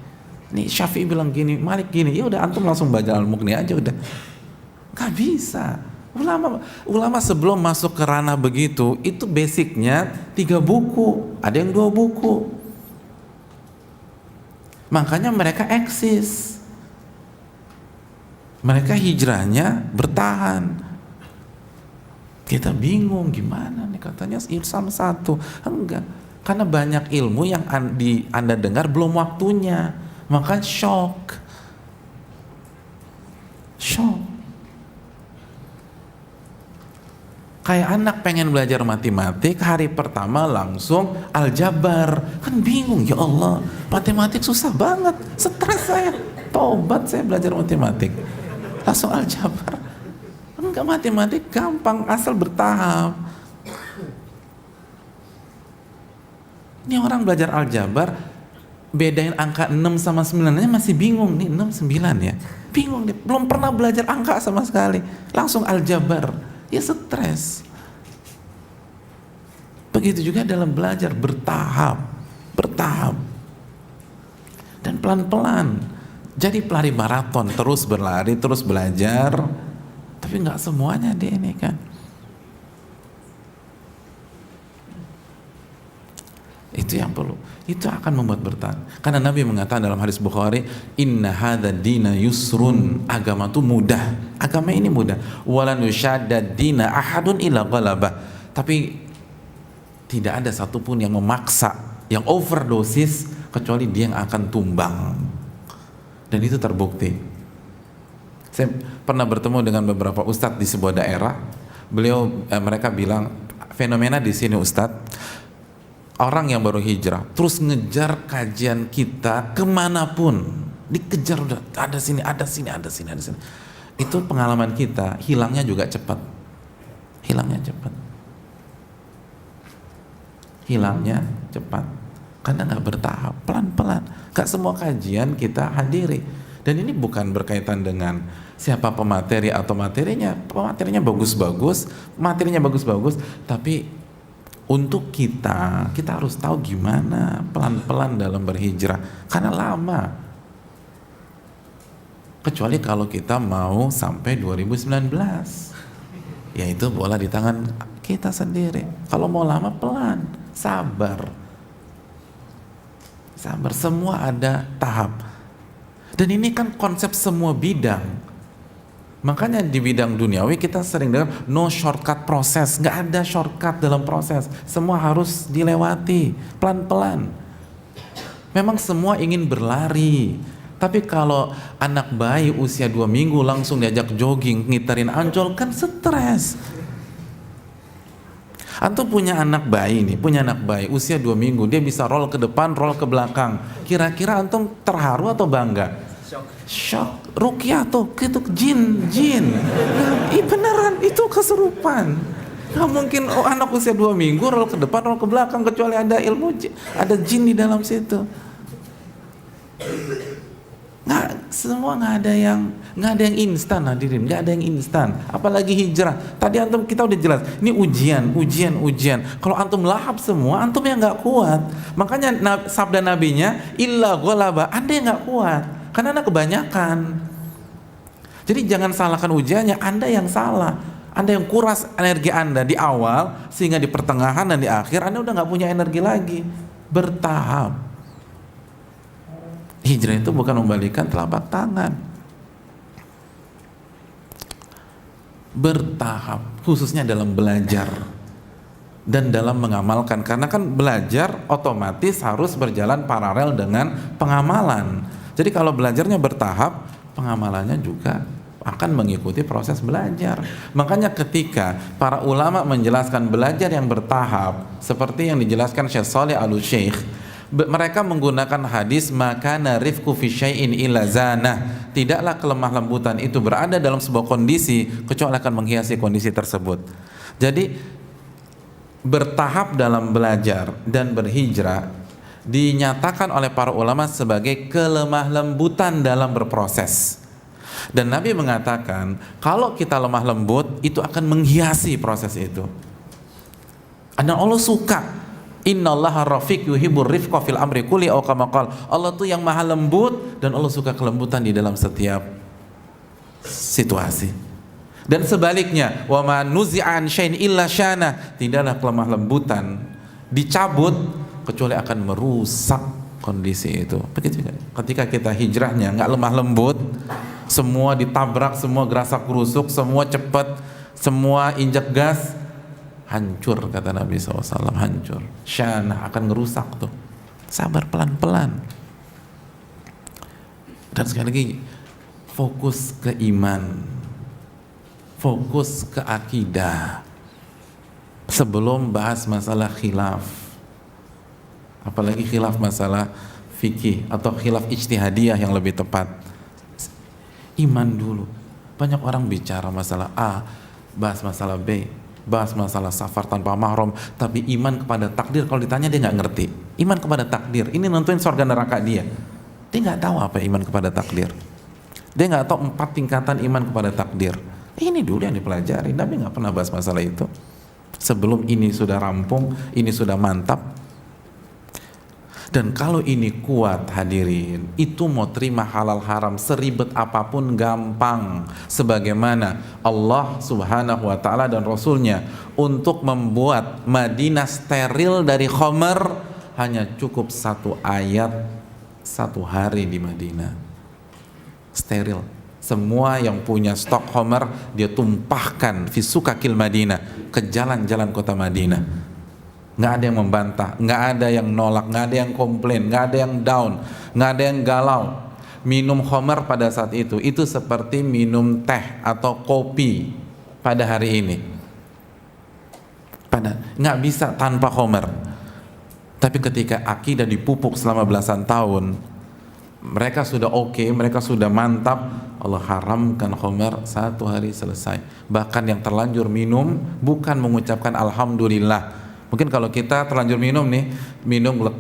Nih Syafi'i bilang gini, Malik gini. Ya udah antum langsung baca Al-Mughni aja udah. Gak bisa. Ulama sebelum masuk ke ranah begitu, itu basicnya 3 buku, ada yang 2 buku. Makanya mereka eksis. Mereka hijrahnya bertahan. Kita bingung gimana nih, katanya Islam 1. Enggak, karena banyak ilmu yang Anda dengar belum waktunya, maka shock. Kayak anak pengen belajar matematik, hari pertama langsung aljabar, kan bingung, ya Allah matematik susah banget, stres saya, tobat saya belajar matematik, langsung aljabar. Enggak, matematik gampang asal bertahap. Ini orang belajar aljabar, bedain angka 6 sama 9 aja masih bingung nih, 6, 9 ya, bingung nih, belum pernah belajar angka sama sekali, langsung aljabar, ya stres. Begitu juga dalam belajar, bertahap dan pelan-pelan. Jadi pelari maraton, terus berlari, terus belajar, tapi nggak semuanya deh ini kan. Itu yang perlu, itu akan membuat bertahan. Karena Nabi mengatakan dalam hadis Bukhari, inna hadza dina yusrun, agama itu mudah, agama ini mudah. Walan yushaddad dina ahadun illa ghalabah. Tapi tidak ada satupun yang memaksa, yang overdosis, kecuali dia yang akan tumbang. Dan itu terbukti. Saya pernah bertemu dengan beberapa ustadz di sebuah daerah. Mereka bilang, fenomena di sini ustadz, orang yang baru hijrah terus ngejar kajian kita kemanapun, dikejar, udah ada sini. Itu pengalaman kita, hilangnya juga cepat. Hilangnya cepat karena nggak bertahap, pelan-pelan. Gak semua kajian kita hadiri. Dan ini bukan berkaitan dengan siapa pemateri atau materinya bagus-bagus, tapi untuk kita harus tahu gimana pelan-pelan dalam berhijrah, karena lama. Kecuali kalau kita mau sampai 2019, yaitu bola di tangan kita sendiri. Kalau mau lama, pelan, sabar. Sabar, semua ada tahap. Dan ini kan konsep semua bidang. Makanya di bidang duniawi kita sering dengar no shortcut proses. Nggak ada shortcut dalam proses. Semua harus dilewati pelan-pelan. Memang semua ingin berlari. Tapi kalau anak bayi usia 2 minggu langsung diajak jogging, ngiterin Ancol, kan stres. Antum punya anak bayi nih, usia 2 minggu, dia bisa roll ke depan, roll ke belakang. Kira-kira antum terharu atau bangga? Shock. Ruqyah tuh, itu jin. Beneran, itu kesurupan. Nggak mungkin anak usia 2 minggu roll ke depan, roll ke belakang, kecuali ada ada jin di dalam situ. Nggak ada yang instan, hadirin, nggak ada yang instan. Apalagi hijrah. Tadi antum kita udah jelas, ini ujian. Kalau antum lahap semua, antum yang nggak kuat. Makanya sabda nabinya, illa ghalaba, anda yang nggak kuat, karena anda kebanyakan. Jadi jangan salahkan ujiannya, anda yang salah. Anda yang kuras energi anda di awal, sehingga di pertengahan dan di akhir anda udah nggak punya energi lagi. Bertahap. Hijrah itu bukan membalikan telapak tangan. Bertahap, khususnya dalam belajar dan dalam mengamalkan. Karena kan belajar otomatis harus berjalan paralel dengan pengamalan. Jadi kalau belajarnya bertahap, pengamalannya juga akan mengikuti proses belajar. Makanya ketika para ulama menjelaskan belajar yang bertahap, seperti yang dijelaskan Syekh Shalih Al-Syekh, mereka menggunakan hadis makana rifqu fi syai'in illa zanah. Tidaklah kelemah lembutan itu berada dalam sebuah kondisi kecuali akan menghiasi kondisi tersebut. Jadi bertahap dalam belajar dan berhijrah dinyatakan oleh para ulama sebagai kelemah lembutan dalam berproses. Dan Nabi mengatakan kalau kita lemah lembut itu akan menghiasi proses itu. Dan Allah suka. Innallaha rafiq yuhibbur rifqa fil amri kulli aw kama qala. Allah tuh yang maha lembut dan Allah suka kelembutan di dalam setiap situasi. Dan sebaliknya, wa ma nuzi'an syai'in illa syana. Tidaklah kelemah lembutan dicabut kecuali akan merusak kondisi itu. Begitu juga ketika kita hijrahnya nggak lemah lembut, semua ditabrak, semua gerasak gerusuk, semua cepat, semua injak gas, hancur, kata Nabi SAW, hancur. Syana, akan ngerusak tuh. Sabar, pelan-pelan. Dan sekali lagi, fokus ke iman, fokus ke akidah sebelum bahas masalah khilaf, apalagi khilaf masalah fikih atau khilaf ijtihadiyah yang lebih tepat. Iman dulu. Banyak orang bicara masalah A, bahas masalah B, bahas masalah safar tanpa mahram, tapi iman kepada takdir kalau ditanya dia nggak ngerti. Iman kepada takdir ini nentuin surga neraka dia nggak tahu apa iman kepada takdir. Dia nggak tahu 4 tingkatan iman kepada takdir. Ini dulu yang dipelajari. Nabi nggak pernah bahas masalah itu. Sebelum ini sudah rampung, ini sudah mantap. Dan kalau ini kuat, hadirin, itu mau terima halal haram seribet apapun gampang. Sebagaimana Allah Subhanahu wa ta'ala dan Rasulnya untuk membuat Madinah steril dari khamar hanya cukup 1 ayat 1 hari di Madinah. Steril. Semua yang punya stok khamar dia tumpahkan fi sukakil Madinah, ke jalan-jalan kota Madinah. Nggak ada yang membantah, nggak ada yang nolak, nggak ada yang komplain, nggak ada yang down, nggak ada yang galau. Minum khamar pada saat itu seperti minum teh atau kopi pada hari ini. Nggak bisa tanpa khamar. Tapi ketika akidah dipupuk selama belasan tahun, mereka sudah oke, mereka sudah mantap, Allah haramkan khamar 1 hari selesai. Bahkan yang terlanjur minum bukan mengucapkan alhamdulillah. Mungkin kalau kita terlanjur minum nih, minum glek,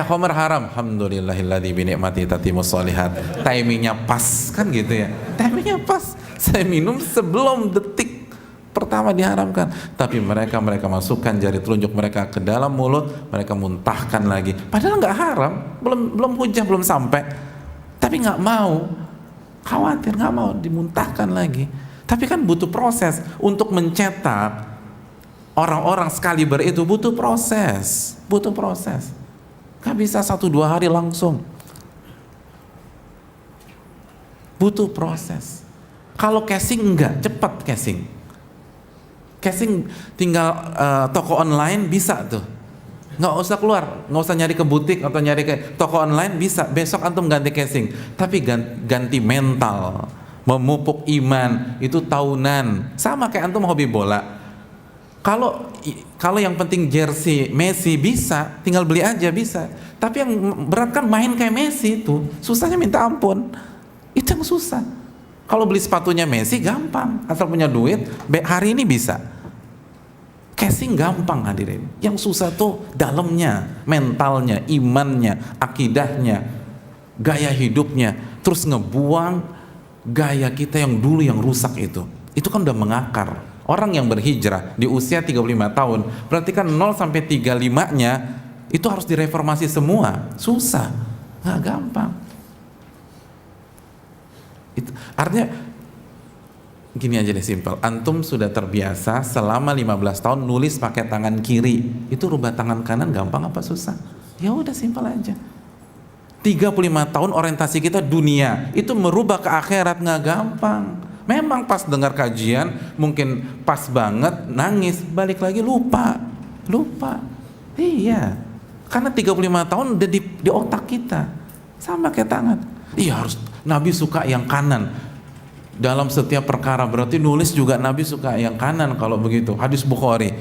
khamar haram, alhamdulillahilladzi bi ni'mati tatimmus shalihat. Timingnya pas kan gitu ya. Timingnya pas. Saya minum sebelum detik pertama diharamkan, tapi mereka masukkan jari telunjuk mereka ke dalam mulut, mereka muntahkan lagi. Padahal nggak haram, belum hujah, belum sampai, tapi nggak mau, khawatir, nggak mau dimuntahkan lagi. Tapi kan butuh proses untuk mencetak orang-orang sekaliber itu, butuh proses. Gak bisa 1-2 hari langsung. Butuh proses. Kalau casing enggak, cepat casing. Casing tinggal toko online bisa tuh. Nggak usah keluar, nggak usah nyari ke butik atau nyari ke toko online, bisa. Besok antum ganti casing. Tapi ganti mental, memupuk iman, itu tahunan. Sama kayak antum hobi bola. Kalau yang penting jersey Messi bisa, tinggal beli aja bisa. Tapi yang berat kan main kayak Messi itu, susahnya minta ampun. Itu yang susah. Kalau beli sepatunya Messi gampang, asal punya duit, hari ini bisa. Casing gampang hadirin. Yang susah tuh dalamnya, mentalnya, imannya, akidahnya, gaya hidupnya. Terus ngebuang gaya kita yang dulu yang rusak itu. Itu kan udah mengakar. Orang yang berhijrah di usia 35 tahun, berarti kan 0 sampai 35-nya itu harus direformasi semua. Susah, nggak gampang. Itu artinya gini aja deh, simpel. Antum sudah terbiasa selama 15 tahun nulis pakai tangan kiri. Itu rubah tangan kanan gampang apa susah? Ya udah, simpel aja. 35 tahun orientasi kita dunia, itu merubah ke akhirat nggak gampang. Memang pas dengar kajian mungkin pas banget, nangis, balik lagi lupa. Iya. Karena 35 tahun udah di otak kita. Sama kayak tangan. Iya, harus Nabi suka yang kanan. Dalam setiap perkara berarti nulis juga Nabi suka yang kanan kalau begitu. Hadis Bukhari.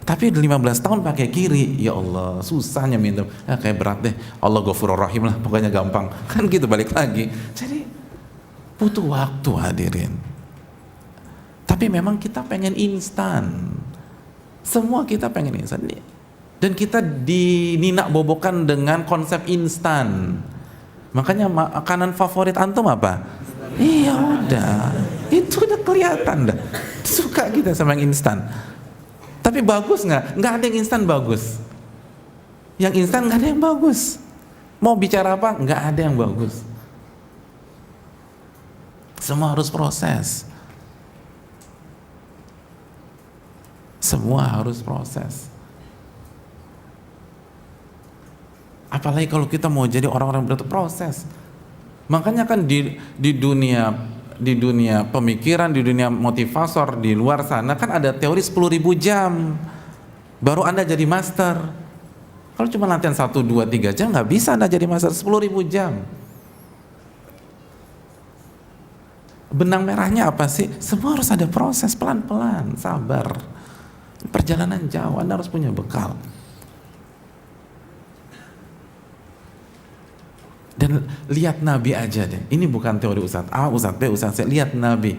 Tapi 15 tahun pakai kiri, ya Allah, susahnya minum. Kayak berat deh. Allah Ghafurur Rahim lah, pokoknya gampang. Kan gitu, balik lagi. Jadi butuh waktu hadirin. Tapi memang kita pengen instan. Semua kita pengen instan. Dan kita dininak bobokan dengan konsep instan. Makanya makanan favorit antum apa? Iya udah, itu udah kelihatan dah. Suka kita sama yang instan. Tapi bagus nggak? Nggak ada yang instan bagus. Yang instan nggak ada yang bagus. Mau bicara apa? Nggak ada yang bagus. Semua harus proses. Semua harus proses. Apalagi kalau kita mau jadi orang-orang berproses. Makanya kan di dunia pemikiran, di dunia motivator di luar sana kan ada teori 10.000 jam baru Anda jadi master. Kalau cuma latihan 1, 2, 3 jam nggak bisa Anda jadi master. 10.000 jam. Benang merahnya apa sih? Semua harus ada proses, pelan-pelan, sabar. Perjalanan jauh, Anda harus punya bekal. Dan lihat Nabi aja deh. Ini bukan teori Ustadz A, Ustadz B, Ustadz C. Lihat Nabi.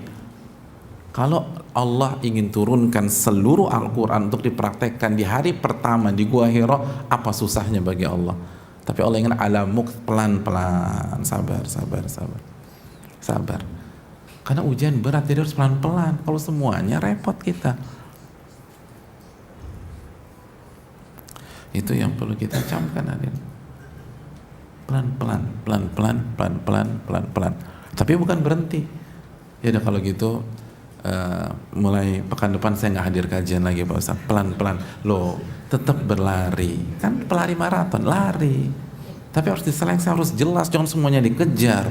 Kalau Allah ingin turunkan seluruh Al-Quran untuk dipraktekkan di hari pertama di Gua Hira, apa susahnya bagi Allah? Tapi Allah ingin alamuk, pelan-pelan, sabar. Karena ujian berat, jadi harus pelan-pelan. Kalau semuanya repot kita. Itu yang perlu kita camkan hadirin. Pelan-pelan. Tapi bukan berhenti. Ya udah kalau gitu mulai pekan depan saya nggak hadir kajian lagi Pak Ustadz. Pelan-pelan. Loh, tetap berlari. Kan pelari maraton, lari. Tapi harus diseleksi, harus jelas, jangan semuanya dikejar.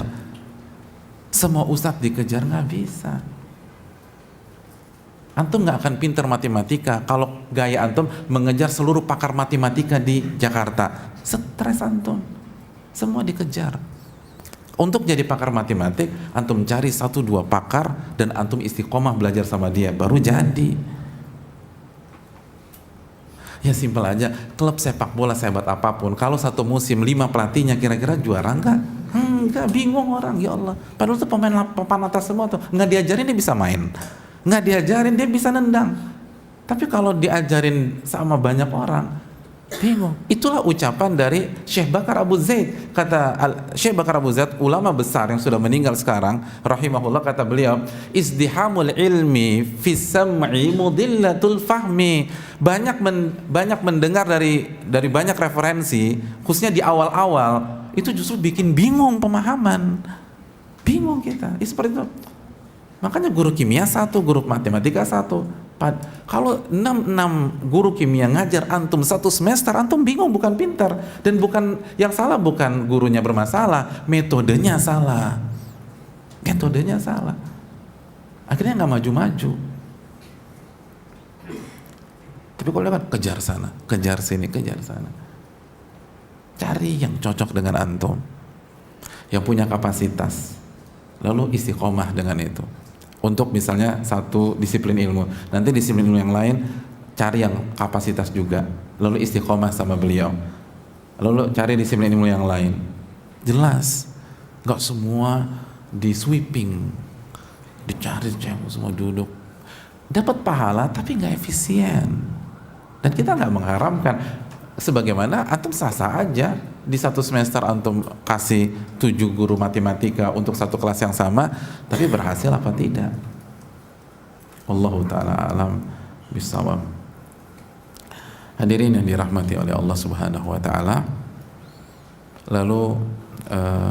Semua Ustadz dikejar nggak bisa. Antum nggak akan pintar matematika kalau gaya antum mengejar seluruh pakar matematika di Jakarta. Stres antum. Semua dikejar. Untuk jadi pakar matematik, antum cari 1-2 pakar dan antum istiqomah belajar sama dia, baru jadi. Ya simpel aja, klub sepak bola sehebat apapun, kalau satu musim 5 pelatihnya kira-kira juara enggak? Enggak, bingung orang, ya Allah. Padahal tuh pemain papan atas semua tuh, nggak diajarin dia bisa main, nggak diajarin dia bisa nendang. Tapi kalau diajarin sama banyak orang, bingung. Itulah ucapan dari Syekh Bakar Abu Zaid. Kata Syekh Bakar Abu Zaid, ulama besar yang sudah meninggal sekarang, rahimahullah, kata beliau, izdihamul ilmi fis sam'i mudillatul fahmi. Banyak mendengar dari banyak referensi, khususnya di awal-awal, itu justru bikin bingung pemahaman. Bingung kita. Seperti itu. Makanya guru kimia 1, guru matematika 1, Kalau 6 guru kimia ngajar antum 1 semester, antum bingung, bukan pintar. Dan bukan yang salah, bukan gurunya bermasalah, metodenya salah. Metodenya salah. Akhirnya nggak maju-maju. Tapi kalau lewat, kejar sana, kejar sini, kejar sana. Cari yang cocok dengan antum, yang punya kapasitas, lalu istiqomah dengan itu. Untuk misalnya satu disiplin ilmu, nanti disiplin ilmu yang lain cari yang kapasitas juga, lalu istiqomah sama beliau, lalu cari disiplin ilmu yang lain. Jelas, nggak semua di sweeping, dicari semua duduk, dapat pahala tapi nggak efisien. Dan kita nggak mengharamkan, sebagaimana antum sah-sah aja di 1 semester antum kasih 7 guru matematika untuk 1 kelas yang sama, tapi berhasil apa tidak? Wallahu ta'ala alam bisawab. Hadirin yang dirahmati oleh Allah Subhanahu wa ta'ala. Lalu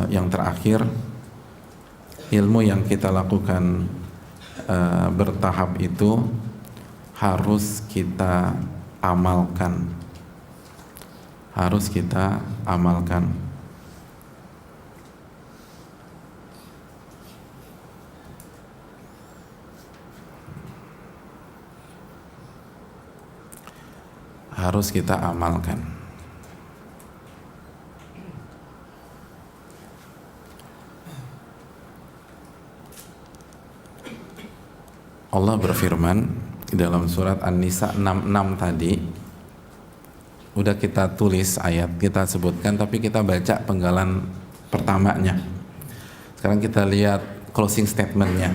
yang terakhir, ilmu yang kita lakukan bertahap itu harus kita amalkan. Harus kita amalkan. Harus kita amalkan. Allah berfirman di dalam surat An-Nisa 66 tadi. Udah kita tulis ayat, kita sebutkan, tapi kita baca penggalan pertamanya. Sekarang kita lihat closing statementnya.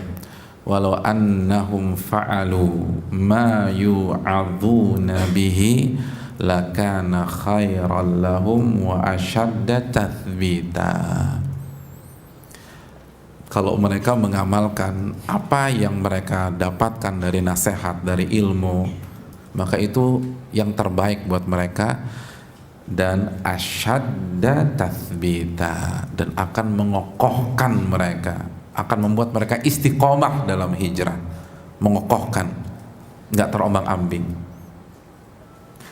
Walau annahum fa'alu ma yu'adzuna bihi lakana khairan lahum wa ashadda tathbita. Kalau mereka mengamalkan apa yang mereka dapatkan dari nasihat, dari ilmu, maka itu yang terbaik buat mereka, dan asyadda tathbita, dan akan mengokohkan mereka, akan membuat mereka istiqomah dalam hijrah, mengokohkan, nggak terombang-ambing.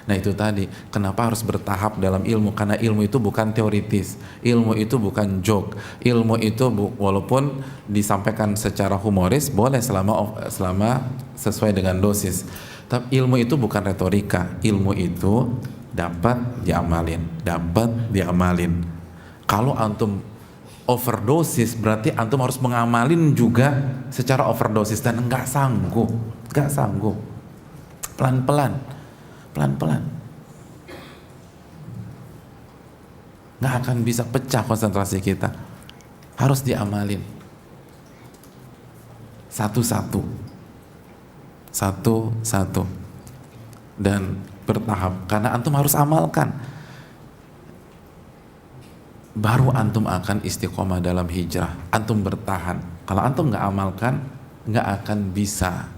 Nah itu tadi, kenapa harus bertahap dalam ilmu? Karena ilmu itu bukan teoritis, ilmu itu bukan joke, ilmu itu walaupun disampaikan secara humoris boleh selama sesuai dengan dosis. Tapi ilmu itu bukan retorika, ilmu itu dapat diamalin, dapat diamalin. Kalau antum overdosis, berarti antum harus mengamalin juga secara overdosis, dan nggak sanggup. Pelan-pelan, nggak akan bisa pecah konsentrasi kita. Harus diamalin satu-satu dan bertahap, karena antum harus amalkan, baru antum akan istiqomah dalam hijrah. Antum bertahan. Kalau antum nggak amalkan, nggak akan bisa.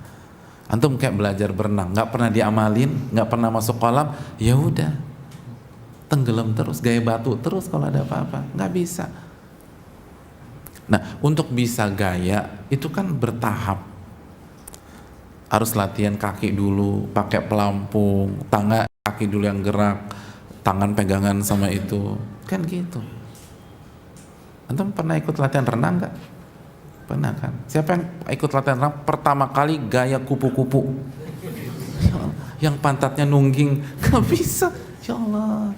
Antum kayak belajar berenang, nggak pernah diamalin, nggak pernah masuk kolam, ya udah tenggelam terus, gaya batu terus. Kalau ada apa-apa nggak bisa. Nah, untuk bisa gaya itu kan bertahap. Harus latihan kaki dulu, pakai pelampung, kaki dulu yang gerak, tangan pegangan sama itu, kan gitu. Antum pernah ikut latihan renang nggak? Pernah kan? Siapa yang ikut latihan renang pertama kali gaya kupu-kupu? Yang pantatnya nungging, nggak bisa. Ya Allah,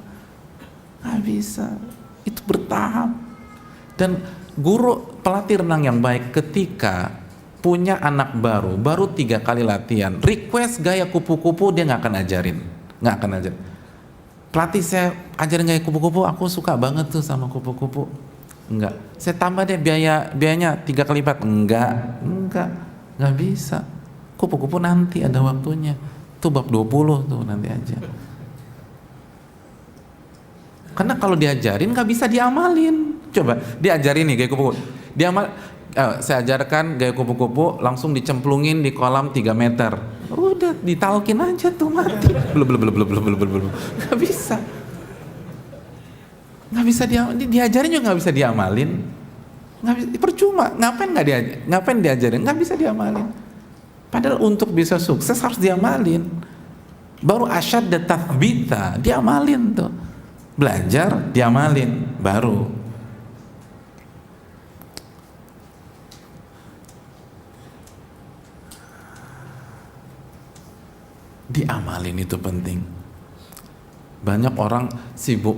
nggak bisa. Itu bertahap. Dan guru pelatih renang yang baik ketika punya anak baru 3 kali latihan, request gaya kupu-kupu, dia nggak akan ajarin. Pelatih, saya ajarin gaya kupu-kupu, aku suka banget tuh sama kupu-kupu. Enggak, saya tambah deh biayanya 3 kali lipat. Enggak bisa. Kupu-kupu nanti ada waktunya. Tuh bab 20 tuh nanti aja. Karena kalau diajarin nggak bisa diamalin. Coba diajarin nih gaya kupu-kupu. Saya ajarkan gaya kupu-kupu, langsung dicemplungin di kolam 3 meter. Udah ditalkin aja tuh, mati. Belum. Nggak bisa. Diajarin juga nggak bisa diamalin. Nggak bisa, percuma. Ngapain diajarin? Nggak bisa diamalin. Padahal untuk bisa sukses harus diamalin. Baru asyadda tathbita, diamalin tuh. Belajar, diamalin, baru. Diamalin itu penting. Banyak orang sibuk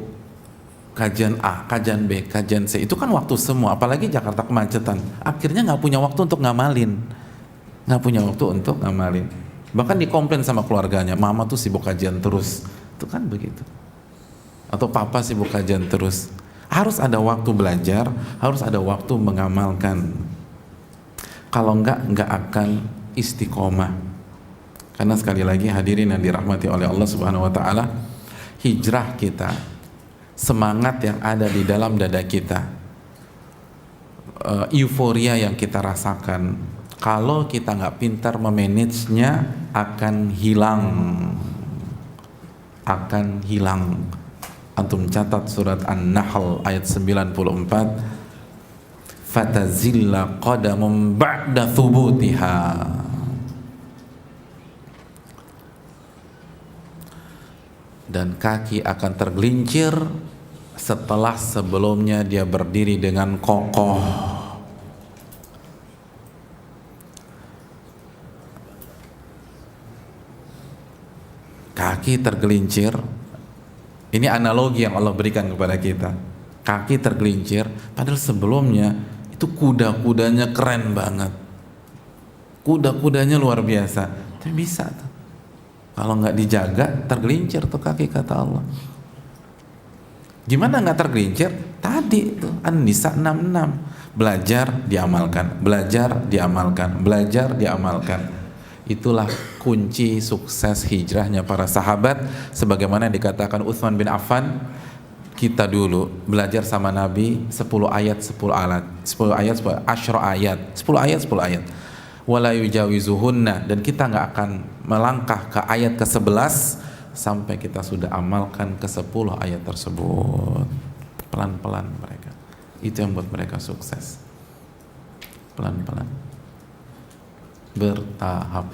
kajian A, kajian B, kajian C, itu kan waktu semua, apalagi Jakarta kemacetan. Akhirnya nggak punya waktu untuk ngamalin. Nggak punya waktu untuk ngamalin. Bahkan dikomplain sama keluarganya, mama tuh sibuk kajian terus. Itu kan begitu. Atau papa sibuk kajian terus. Harus ada waktu belajar, harus ada waktu mengamalkan. Kalau nggak akan istiqomah. Karena sekali lagi hadirin yang dirahmati oleh Allah Subhanahu wa taala, hijrah kita, semangat yang ada di dalam dada kita, euforia yang kita rasakan, kalau kita nggak pintar memanagenya akan hilang. Antum catat surat An-Nahl ayat 94, fatazilla qadamum ba'da thubutiha. Dan kaki akan tergelincir setelah sebelumnya dia berdiri dengan kokoh. Kaki tergelincir, ini analogi yang Allah berikan kepada kita. Kaki tergelincir, padahal sebelumnya itu kuda-kudanya keren banget, kuda-kudanya luar biasa, tapi bisa tuh. Kalau nggak dijaga, tergelincir tuh kaki, kata Allah. Gimana nggak tergelincir? Tadi tuh An-Nisa 66, belajar diamalkan, belajar diamalkan, belajar diamalkan. Itulah kunci sukses hijrahnya para sahabat. Sebagaimana dikatakan Utsman bin Affan, kita dulu belajar sama Nabi 10 ayat 10 alat, 10 ayat 10 ayat, 10 ayat 10 ayat. Wala yujawizuhunna, dan kita nggak akan melangkah ke ayat ke-11 sampai kita sudah amalkan ke-10 ayat tersebut. Pelan-pelan mereka. Itu yang buat mereka sukses. Pelan-pelan. Bertahap.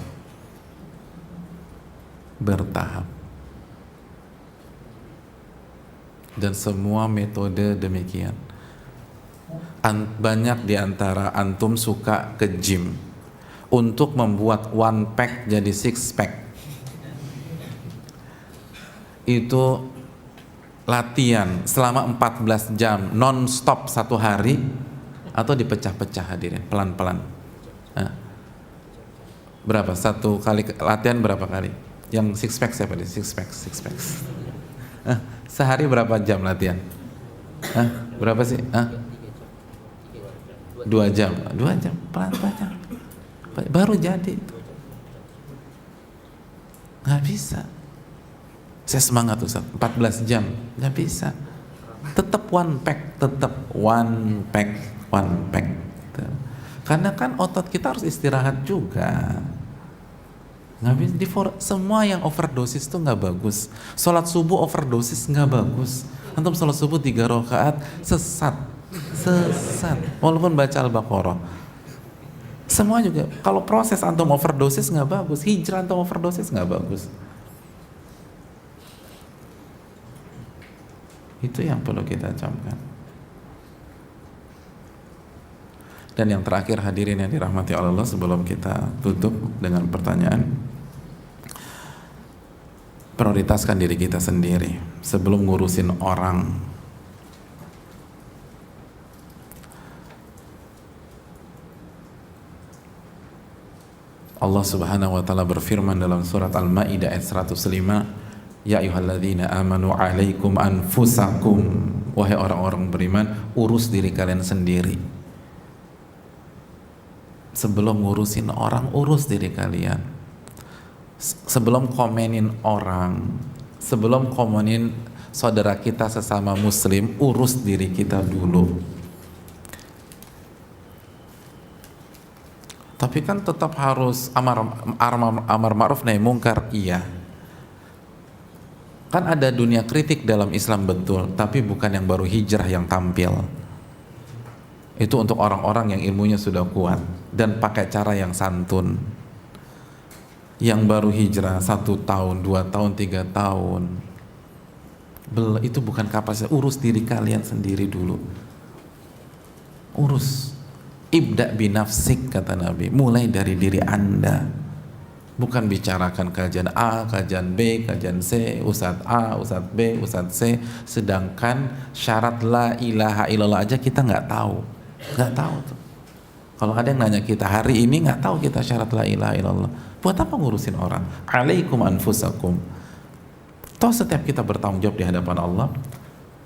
Bertahap. Dan semua metode demikian. Banyak di antara antum suka ke gym untuk membuat one pack jadi six pack. Itu latihan selama 14 jam non-stop satu hari, atau dipecah-pecah hadirin, pelan-pelan. Nah, berapa? Satu kali latihan berapa kali? Yang six pack siapa nih? Six pack. Sehari berapa jam latihan? Berapa sih? 2 jam. 2 jam, pelan-pelan. Baru jadi. Nggak bisa. Saya semangat Ustaz, 14 jam nggak bisa. Tetap one pack. Karena kan otot kita harus istirahat juga. Nggak bisa. Semua yang overdosis tuh nggak bagus. Sholat subuh overdosis nggak bagus. Antum sholat subuh 3 rakaat sesat. Walaupun baca Al-Baqarah. Semua juga. Kalau proses antum overdosis nggak bagus, hijrah antum overdosis nggak bagus. Itu yang perlu kita camkan. Dan yang terakhir hadirin yang dirahmati Allah, sebelum kita tutup dengan pertanyaan, prioritaskan diri kita sendiri sebelum ngurusin orang. Allah Subhanahu wa taala berfirman dalam surat Al-Maidah ayat 105, ya ayyuhalladzina amanu alaikum anfusakum, wahai orang-orang beriman, urus diri kalian sendiri. Sebelum ngurusin orang, urus diri kalian. Sebelum komenin orang, sebelum komenin saudara kita sesama muslim, urus diri kita dulu. Tapi kan tetap harus amar ma'ruf nahi mungkar, iya. Kan ada dunia kritik dalam Islam, betul, tapi bukan yang baru hijrah yang tampil. Itu untuk orang-orang yang ilmunya sudah kuat dan pakai cara yang santun. Yang baru hijrah 1 tahun, 2 tahun, 3 tahun, itu bukan kapasitas. Urus diri kalian sendiri dulu. Urus. Ibda binafsik, kata Nabi. Mulai dari diri Anda. Bukan bicarakan kajian A, kajian B, kajian C, Ustadz A, Ustadz B, Ustadz C. Sedangkan syarat la ilaha illallah aja kita nggak tahu. Nggak tahu tuh. Kalau ada yang nanya kita hari ini, nggak tahu kita syarat la ilaha illallah. Buat apa ngurusin orang? Alaikum anfusakum. Toh setiap kita bertanggung jawab di hadapan Allah.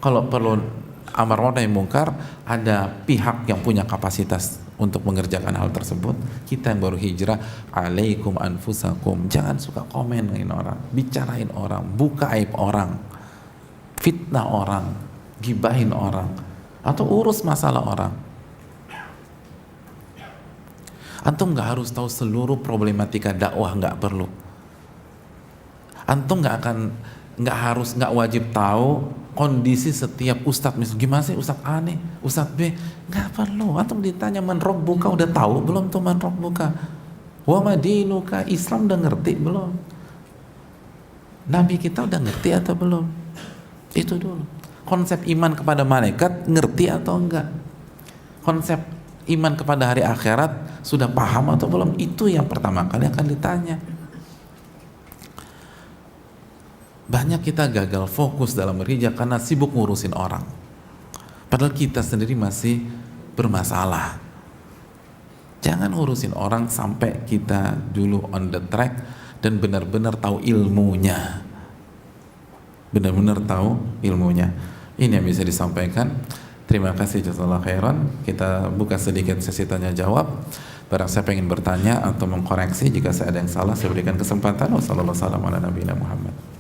Kalau perlu amar ma'ruf nahi munkar, ada pihak yang punya kapasitas untuk mengerjakan hal tersebut. Kita yang baru hijrah, alaikum anfusakum. Jangan suka komenin orang, bicarain orang, buka aib orang, fitnah orang, gibahin orang, atau urus masalah orang. Antum nggak harus tahu seluruh problematika dakwah, nggak perlu. Antum nggak wajib tahu kondisi setiap ustadz. Misal gimana sih ustadz A nih, ustadz B, nggak perlu. Antum ditanya man rabbuka, udah tahu belum tuh man rabbuka? Wa madinuka, Islam udah ngerti belum? Nabi kita udah ngerti atau belum? Itu dulu. Konsep iman kepada malaikat ngerti atau enggak? Konsep iman kepada hari akhirat sudah paham atau belum? Itu yang pertama kali akan ditanya. Banyak kita gagal fokus dalam berhijrah karena sibuk ngurusin orang. Padahal kita sendiri masih bermasalah. Jangan ngurusin orang sampai kita dulu on the track dan benar-benar tahu ilmunya. Benar-benar tahu ilmunya. Ini yang bisa disampaikan. Terima kasih, jazakallahu khairan. Kita buka sedikit sesi tanya jawab. Barang saya ingin bertanya atau mengkoreksi jika saya ada yang salah, saya berikan kesempatan. Wassalamualaikum warahmatullahi wabarakatuh.